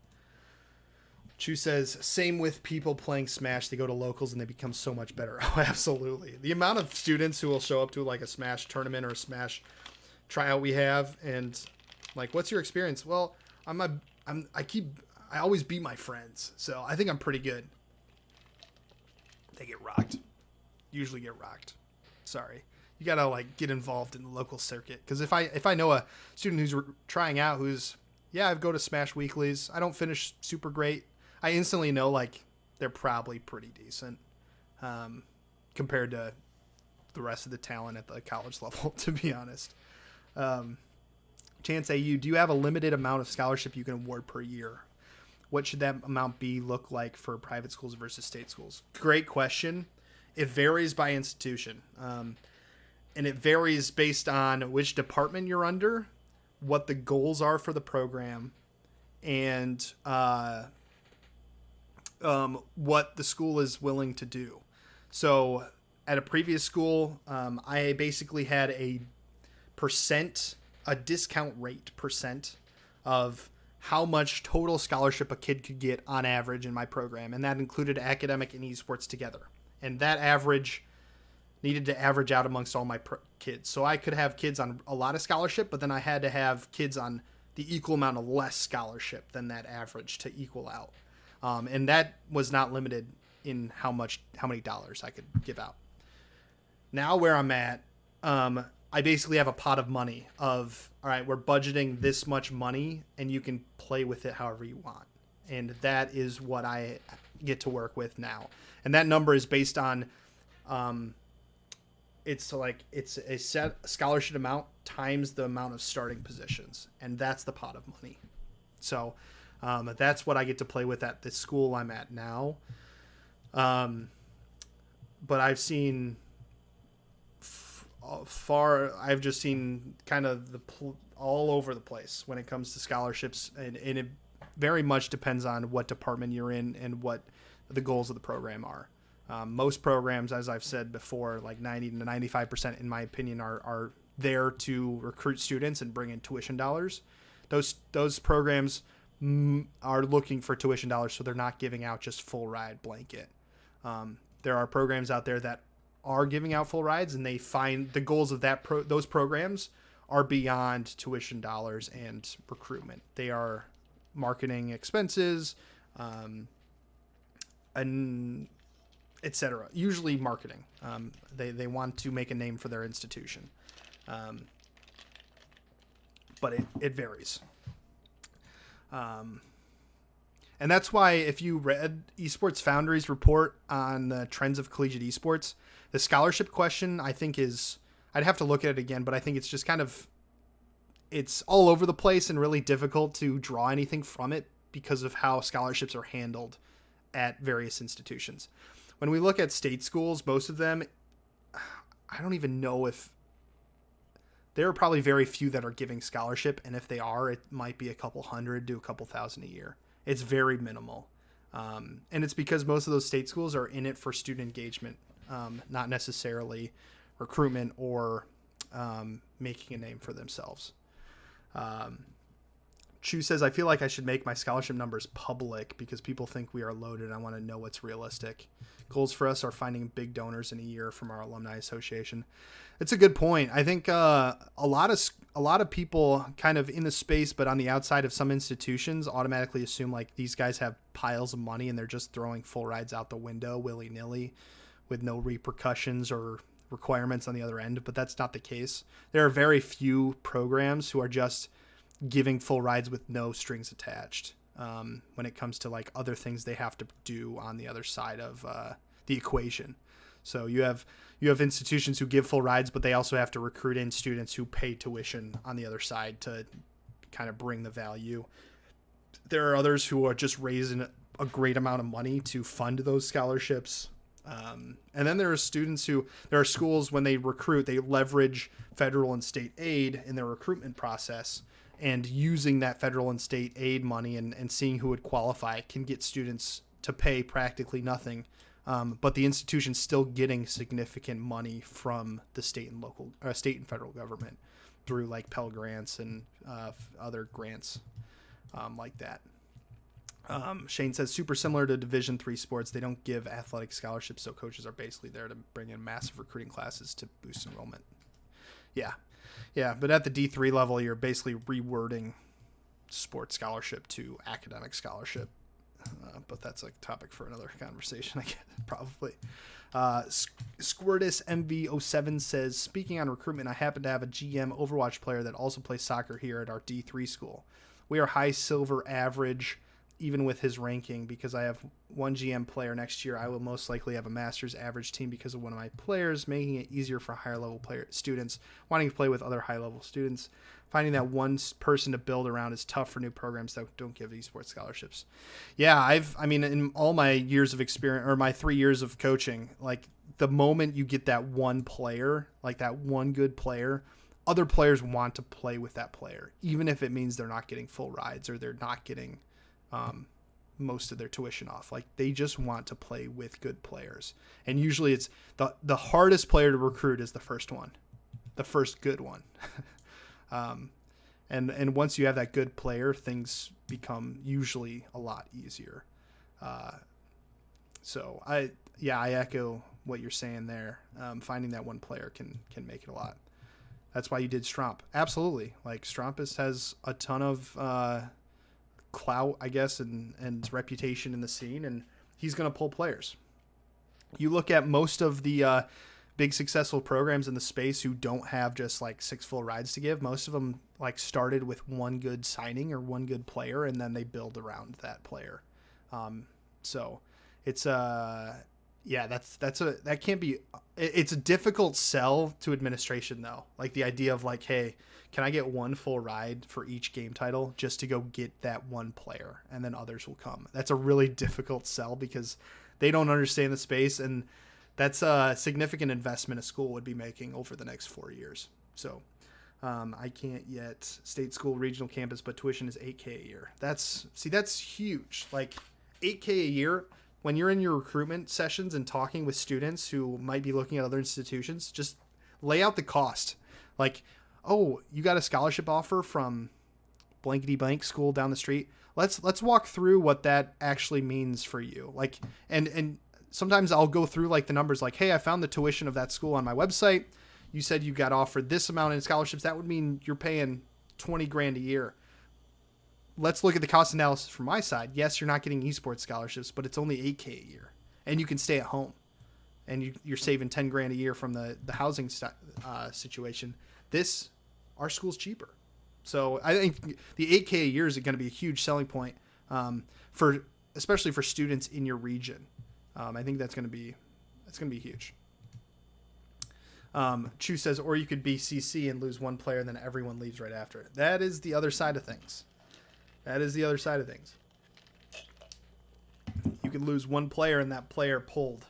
Chu says, same with people playing Smash. They go to locals and they become so much better. Oh, absolutely. The amount of students who will show up to like a Smash tournament or a Smash tryout we have, and like, what's your experience? Well, I always beat my friends, so I think I'm pretty good. They get rocked. Usually get rocked. Sorry. You gotta like get involved in the local circuit, because if I know a student who's trying out I go to Smash Weeklies. I don't finish super great. I instantly know like they're probably pretty decent. compared to the rest of the talent at the college level, to be honest. Chance AU, do you have a limited amount of scholarship you can award per year? What should that amount look like for private schools versus state schools? Great question. It varies by institution. And it varies based on which department you're under, what the goals are for the program, and what the school is willing to do. So at a previous school, I basically had a discount rate percent of how much total scholarship a kid could get on average in my program. And that included academic and esports together. And that average needed to average out amongst all my kids. So I could have kids on a lot of scholarship, but then I had to have kids on the equal amount of less scholarship than that average to equal out. And that was not limited in how many dollars I could give out. Now where I'm at, I basically have a pot of money of, all right, we're budgeting this much money and you can play with it however you want. And that is what I get to work with now. And that number is based on, it's a set scholarship amount times the amount of starting positions. And that's the pot of money. So that's what I get to play with at the school I'm at now. But I've seen I've just seen kind of all over the place when it comes to scholarships, and it very much depends on what department you're in and what the goals of the program are. Most programs, as I've said before, like 90 to 95%, in my opinion, are there to recruit students and bring in tuition dollars. Those programs are looking for tuition dollars, so they're not giving out just full ride blanket. There are programs out there that are giving out full rides, and they find the goals of those programs are beyond tuition dollars and recruitment. They are marketing expenses, and etc. Usually marketing. They want to make a name for their institution, but it varies. And that's why if you read Esports Foundry's report on the trends of collegiate esports, the scholarship question, I think I'd have to look at it again, but I think it's just it's all over the place and really difficult to draw anything from it because of how scholarships are handled at various institutions. When we look at state schools, most of them, I don't even know if there are probably very few that are giving scholarship. And if they are, it might be a couple hundred to a couple thousand a year. It's very minimal. And it's because most of those state schools are in it for student engagement, not necessarily recruitment or making a name for themselves. Chu says, I feel like I should make my scholarship numbers public because people think we are loaded. I want to know what's realistic. Goals for us are finding big donors in a year from our alumni association. It's a good point. I think a lot of people kind of in the space, but on the outside of some institutions, automatically assume like these guys have piles of money and they're just throwing full rides out the window willy-nilly with no repercussions or requirements on the other end. But that's not the case. There are very few programs who are just giving full rides with no strings attached when it comes to like other things they have to do on the other side of the equation. So you have institutions who give full rides, but they also have to recruit in students who pay tuition on the other side to kind of bring the value. There are others who are just raising a great amount of money to fund those scholarships. And then there are schools when they recruit, they leverage federal and state aid in their recruitment process, and using that federal and state aid money and seeing who would qualify can get students to pay practically nothing. But the institution's still getting significant money from the state and federal government through like Pell Grants and other grants like that. Shane says, super similar to Division III sports, they don't give athletic scholarships, so coaches are basically there to bring in massive recruiting classes to boost enrollment. Yeah, but at the D3 level, you're basically rewording sports scholarship to academic scholarship. But that's a topic for another conversation, I guess, probably. Squirtus MV07 says, speaking on recruitment, I happen to have a GM Overwatch player that also plays soccer here at our D3 school. We are high silver average even with his ranking, because I have one GM player next year, I will most likely have a master's average team because of one of my players, making it easier for higher level students wanting to play with other high level students. Finding that one person to build around is tough for new programs that don't give esports scholarships. Yeah, in all my years of experience, or my 3 years of coaching, like the moment you get that one player, like that one good player, other players want to play with that player, even if it means they're not getting full rides or they're not getting most of their tuition off. Like they just want to play with good players. And usually it's the hardest player to recruit is the first one, the first good one. And once you have that good player, things become usually a lot easier. So I echo what you're saying there. Finding that one player can make it a lot. That's why you did Stromp. Absolutely. Like Strompus has a ton of clout, I guess, and reputation in the scene, and he's going to pull players. You look at most of the big successful programs in the space who don't have just like 6 full rides to give. Most of them like started with one good signing or one good player, and then they build around that player. So it's that can't be. It's a difficult sell to administration though. Like the idea of like, hey, can I get one full ride for each game title just to go get that one player, and then others will come. That's a really difficult sell because they don't understand the space, and that's a significant investment a school would be making over the next 4 years. So I can't yet state school regional campus, but tuition is $8,000 a year. That's huge. Like $8,000 a year. When you're in your recruitment sessions and talking with students who might be looking at other institutions, just lay out the cost. Like, oh, you got a scholarship offer from blankety blank school down the street. Let's walk through what that actually means for you. Like, and sometimes I'll go through like the numbers like, hey, I found the tuition of that school on my website. You said you got offered this amount in scholarships. That would mean you're paying $20,000 a year. Let's look at the cost analysis from my side. Yes, you're not getting esports scholarships, but it's only $8,000 a year, and you can stay at home, and you're saving $10,000 a year from the housing situation. Our school's cheaper, so I think the $8,000 a year is going to be a huge selling point especially for students in your region. I think that's going to be huge. Chu says, or you could be CC and lose one player, and then everyone leaves right after it. That is the other side of things. You could lose one player, and that player pulled,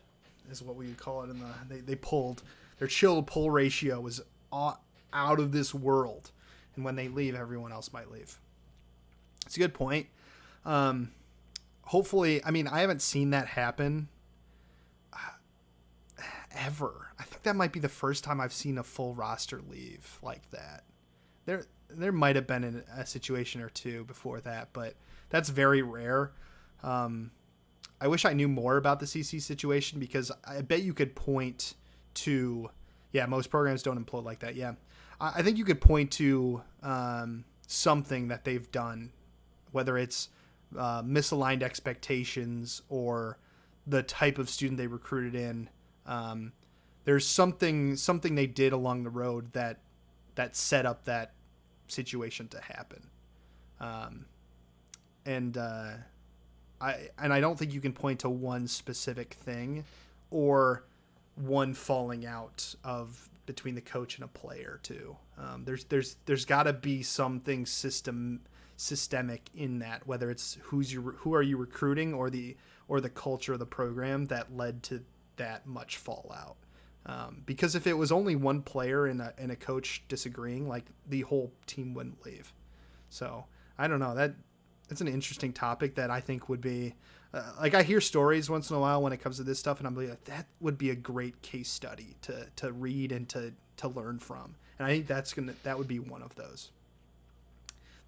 is what we would call it. They pulled. Their chill pull ratio was out of this world, and when they leave, everyone else might leave. It's a good point. Hopefully, I haven't seen that happen ever. I think that might be the first time I've seen a full roster leave like that. There might have been a situation or two before that, but that's very rare. I wish I knew more about the CC situation, because I bet you could point to, most programs don't implode like that. Yeah. I think you could point to something that they've done, whether it's misaligned expectations or the type of student they recruited in. There's something they did along the road that set up that situation to happen. I don't think you can point to one specific thing or one falling out of between the coach and a player too. There's got to be something systemic in that, whether it's who are you recruiting or the culture of the program that led to that much fallout. Because if it was only one player and a coach disagreeing, like the whole team wouldn't leave. So I don't know, that's an interesting topic that I think would be like, I hear stories once in a while when it comes to this stuff, and I'm like, that would be a great case study to read and to learn from. And I think that would be one of those.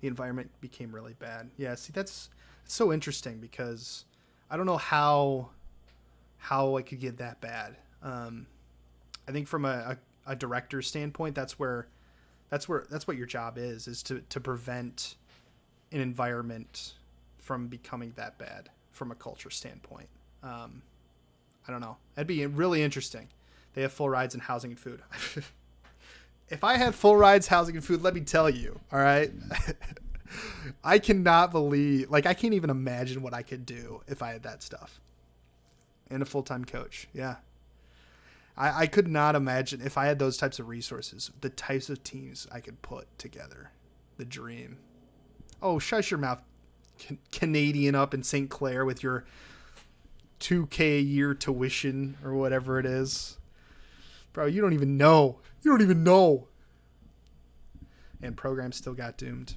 The environment became really bad. Yeah. See, that's so interesting, because I don't know how it could get that bad. I think from a director's standpoint, that's what your job is to prevent an environment from becoming that bad from a culture standpoint. I don't know. That'd be really interesting. They have full rides and housing and food. If I had full rides, housing and food, let me tell you. All right. I cannot believe, like, I can't even imagine what I could do if I had that stuff. And a full-time coach. Yeah. I could not imagine if I had those types of resources, the types of teams I could put together. The dream. Oh, shut your mouth, Canadian up in St. Clair with your $2,000 a year tuition or whatever it is. Bro, you don't even know. You don't even know. And programs still got doomed.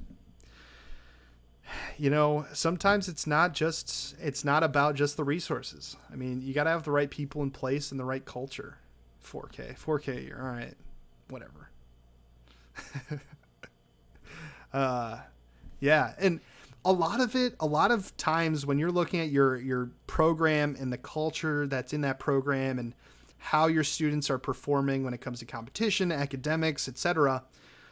You know, sometimes it's not about just the resources. I mean, you got to have the right people in place and the right culture. 4K a year. All right. Whatever. Yeah. And a lot of times when you're looking at your program and the culture that's in that program and how your students are performing when it comes to competition, academics, etc.,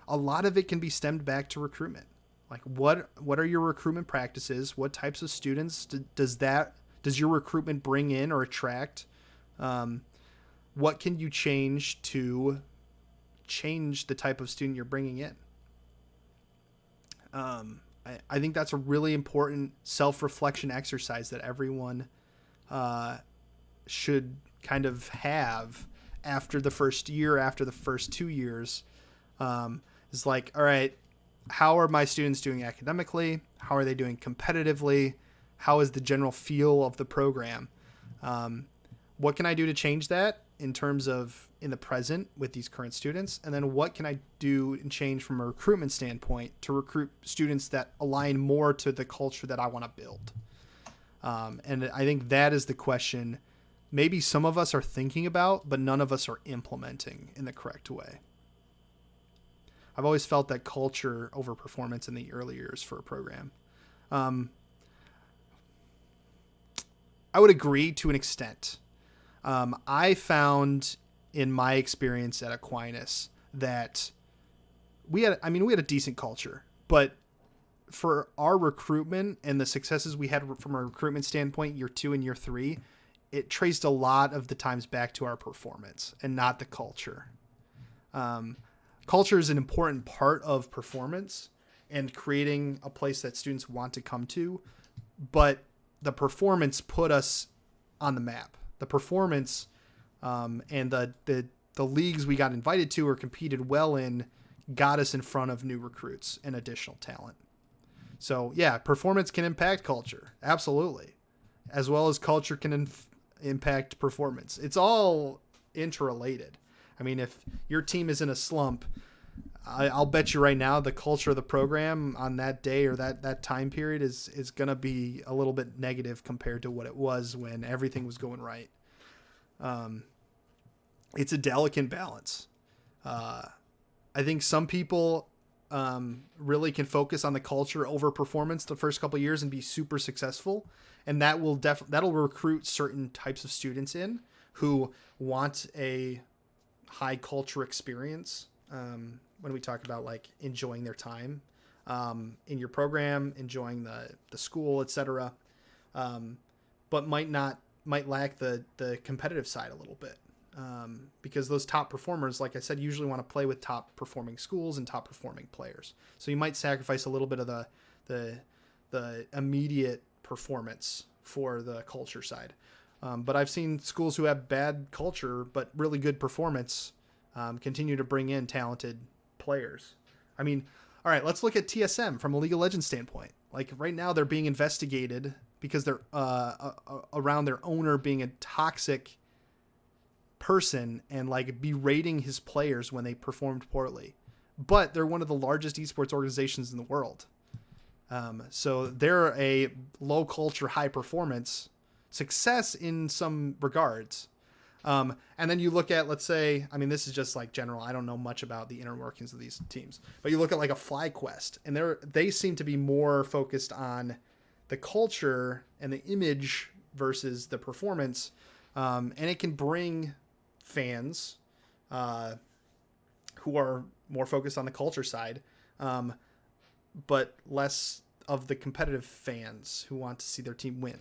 a lot of it can be stemmed back to recruitment. Like what are your recruitment practices? What types of students does your recruitment bring in or attract? What can you change to change the type of student you're bringing in? I think that's a really important self-reflection exercise that everyone should kind of have after the first year, after the first 2 years. Is like, all right, how are my students doing academically? How are they doing competitively? How is the general feel of the program? What can I do to change that in terms of in the present with these current students? And then what can I do and change from a recruitment standpoint to recruit students that align more to the culture that I want to build? And I think that is the question maybe some of us are thinking about, but none of us are implementing in the correct way. I've always felt that culture over performance in the early years for a program. I would agree to an extent. I found in my experience at Aquinas that we had a decent culture, but for our recruitment and the successes we had from a recruitment standpoint, year 2 and year 3, it traced a lot of the times back to our performance and not the culture. Culture is an important part of performance and creating a place that students want to come to, but the performance put us on the map. The performance and the leagues we got invited to or competed well in got us in front of new recruits and additional talent. So yeah, performance can impact culture. Absolutely. As well as culture can impact performance. It's all interrelated. I mean, if your team is in a slump, I'll bet you right now the culture of the program on that day or that time period is going to be a little bit negative compared to what it was when everything was going right. It's a delicate balance. I think some people really can focus on the culture over performance the first couple of years and be super successful. And that will that'll recruit certain types of students in who want a high culture experience. When we talk about like enjoying their time in your program, enjoying the school, etc. But might lack the competitive side a little bit. Because those top performers, like I said, usually want to play with top performing schools and top performing players. So you might sacrifice a little bit of the immediate performance for the culture side. But I've seen schools who have bad culture but really good performance continue to bring in talented players. I mean, all right, let's look at TSM from a League of Legends standpoint. Like right now they're being investigated because they're around their owner being a toxic person and like berating his players when they performed poorly. But they're one of the largest esports organizations in the world. So they're a low culture, high performance success in some regards. And then you look at, let's say, I mean, this is just like general. I don't know much about the inner workings of these teams, but you look at like a FlyQuest and they seem to be more focused on the culture and the image versus the performance. And it can bring fans, who are more focused on the culture side, but less of the competitive fans who want to see their team win,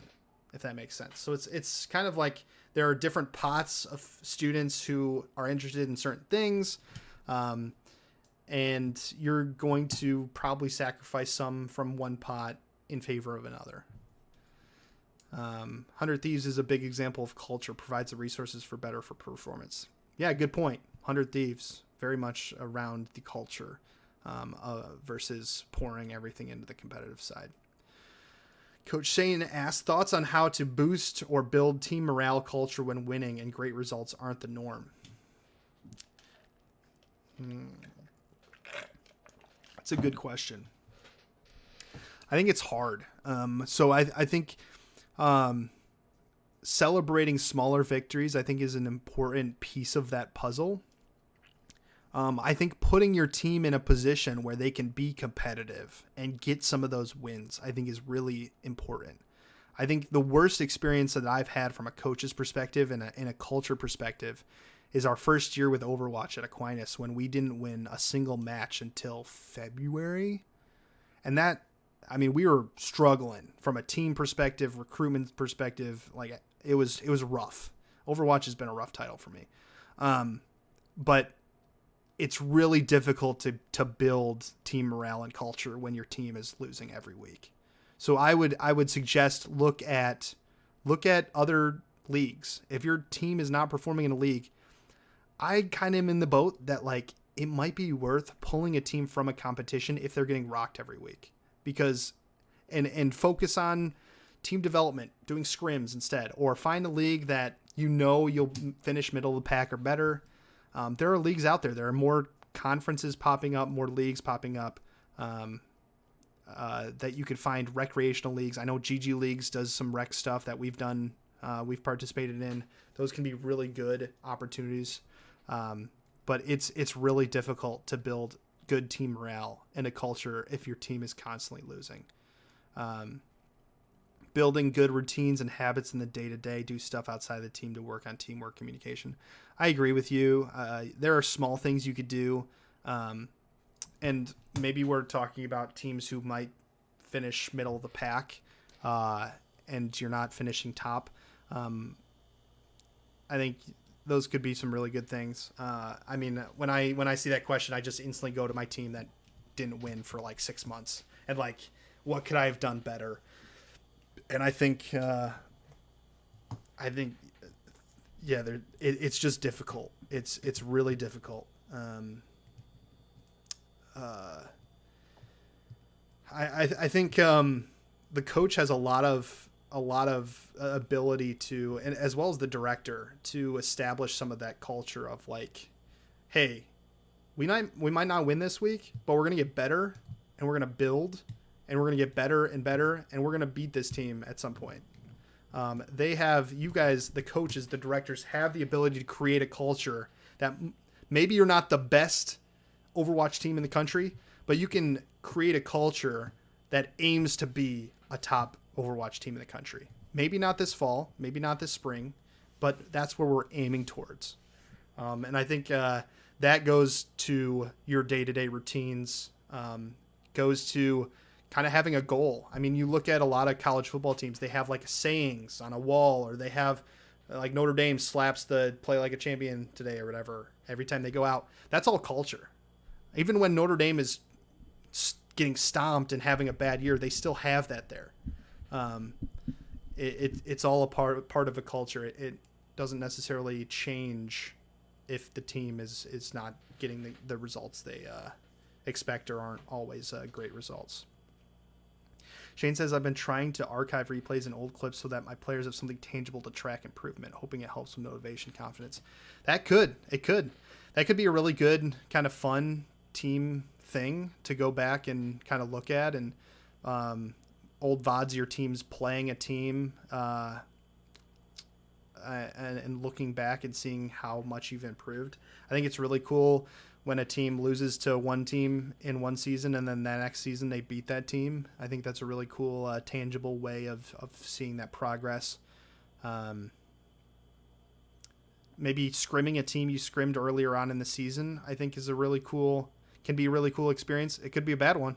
if that makes sense. So it's kind of like there are different pots of students who are interested in certain things. and you're going to probably sacrifice some from one pot in favor of another. 100 Thieves is a big example of culture, provides the resources for better for performance. Yeah, good point. 100 Thieves, very much around the culture versus pouring everything into the competitive side. Coach Shane asked, thoughts on how to boost or build team morale culture when winning and great results aren't the norm? That's a good question. I think it's hard. So I think celebrating smaller victories, I think, is an important piece of that puzzle. I think putting your team in a position where they can be competitive and get some of those wins, I think, is really important. I think the worst experience that I've had from a coach's perspective and a culture perspective is our first year with Overwatch at Aquinas, when we didn't win a single match until February. And that, I mean, we were struggling from a team perspective, recruitment perspective. Like, it was rough. Overwatch has been a rough title for me. But it's really difficult to build team morale and culture when your team is losing every week. So I would suggest look at other leagues. If your team is not performing in a league, I kind of am in the boat that, like, it might be worth pulling a team from a competition if they're getting rocked every week, because and focus on team development, doing scrims instead, or find a league that you'll finish middle of the pack or better. There are leagues out there. There are more conferences popping up, more leagues popping up that you could find, recreational leagues. I know GG Leagues does some rec stuff that we've done. We've participated in. Those can be really good opportunities. But it's really difficult to build good team morale and a culture if your team is constantly losing. Building good routines and habits in the day-to-day, do stuff outside the team to work on teamwork, communication. I agree with you. There are small things you could do. And maybe we're talking about teams who might finish middle of the pack and you're not finishing top. I think those could be some really good things. I mean, when I see that question, I just instantly go to my team that didn't win for like 6 months and, like, what could I have done better? And I think, it's just difficult. It's really difficult. I think the coach has a lot of ability to, and as well as the director, to establish some of that culture of, like, hey, we might not win this week, but we're going to get better, and we're going to build, and we're going to get better and better, and we're going to beat this team at some point. You guys, the coaches, the directors, have the ability to create a culture that maybe you're not the best Overwatch team in the country, but you can create a culture that aims to be a top Overwatch team in the country. Maybe not this fall, maybe not this spring, but that's where we're aiming towards. And I think that goes to your day-to-day routines, goes to kind of having a goal. I mean, you look at a lot of college football teams, they have like sayings on a wall, or they have like Notre Dame slaps the play like a champion today or whatever every time they go out. That's all culture. Even when Notre Dame is getting stomped and having a bad year, they still have that there. It's all a part of a culture. It doesn't necessarily change if the team is not getting the results they expect, or aren't always great results. Shane says, I've been trying to archive replays and old clips so that my players have something tangible to track improvement, hoping it helps with motivation, confidence. That could be a really good kind of fun team thing to go back and kind of look at, and old VODs, your team's playing a team, and looking back and seeing how much you've improved. I think it's really cool when a team loses to one team in one season and then the next season they beat that team. I think that's a really cool, tangible way of seeing that progress. Maybe scrimming a team you scrimmed earlier on in the season, I think can be a really cool experience. It could be a bad one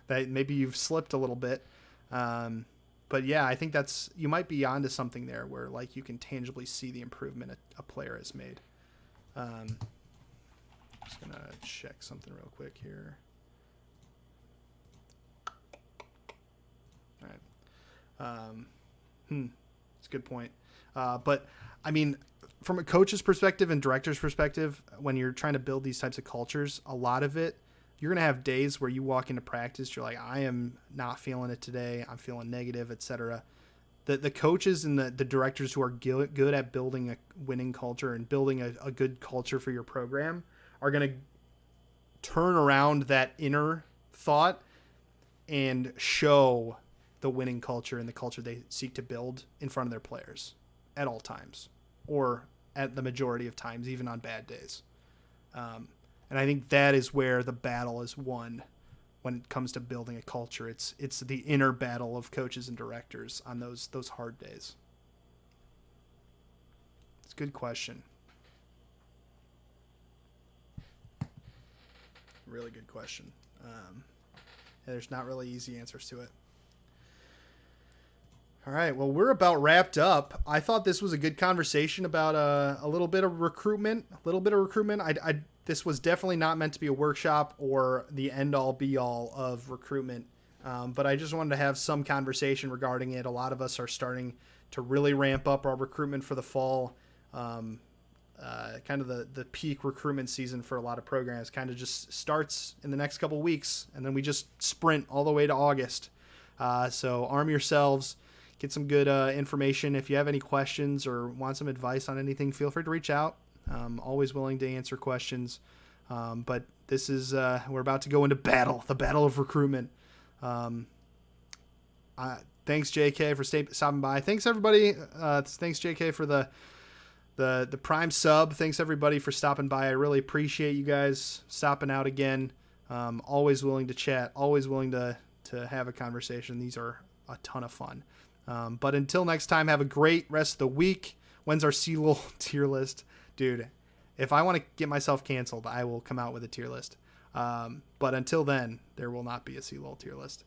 that maybe you've slipped a little bit. But yeah, I think you might be onto something there where, like, you can tangibly see the improvement a player has made. Just going to check something real quick here. All right. It's a good point. But, I mean, from a coach's perspective and director's perspective, when you're trying to build these types of cultures, a lot of it, you're going to have days where you walk into practice, you're like, I am not feeling it today. I'm feeling negative, etc. The coaches and the directors who are good at building a winning culture and building a good culture for your program are going to turn around that inner thought and show the winning culture and the culture they seek to build in front of their players at all times, or at the majority of times, even on bad days. And I think that is where the battle is won when it comes to building a culture. It's the inner battle of coaches and directors on those hard days. It's a good question. Really good question. There's not really easy answers to it. All right, well, we're about wrapped up. I thought this was a good conversation about a little bit of recruitment. This was definitely not meant to be a workshop or the end-all, be-all of recruitment, but I just wanted to have some conversation regarding it. A lot of us are starting to really ramp up our recruitment for the fall. Kind of the peak recruitment season for a lot of programs kind of just starts in the next couple of weeks, and then we just sprint all the way to August. So arm yourselves. Get some good information. If you have any questions or want some advice on anything, feel free to reach out. Always willing to answer questions. But this is, we're about to go into the battle of recruitment. Thanks, JK, for stopping by. Thanks, everybody. Thanks, JK, for the Prime sub. Thanks, everybody, for stopping by. I really appreciate you guys stopping out again. Always willing to chat. Always willing to have a conversation. These are a ton of fun. But until next time, have a great rest of the week. When's our CLOL tier list? Dude, if I want to get myself canceled, I will come out with a tier list. But until then, there will not be a CLOL tier list.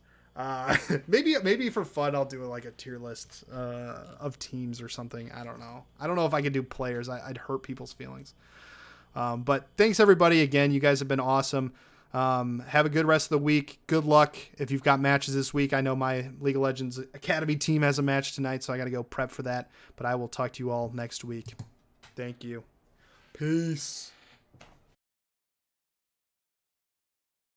Maybe for fun, I'll do like a tier list of teams or something. I don't know. I don't know if I could do players. I'd hurt people's feelings. But thanks, everybody. Again, you guys have been awesome. Have a good rest of the week. Good luck if you've got matches this week. I know my League of Legends Academy team has a match tonight, so I got to go prep for that. But I will talk to you all next week. Thank you. Peace.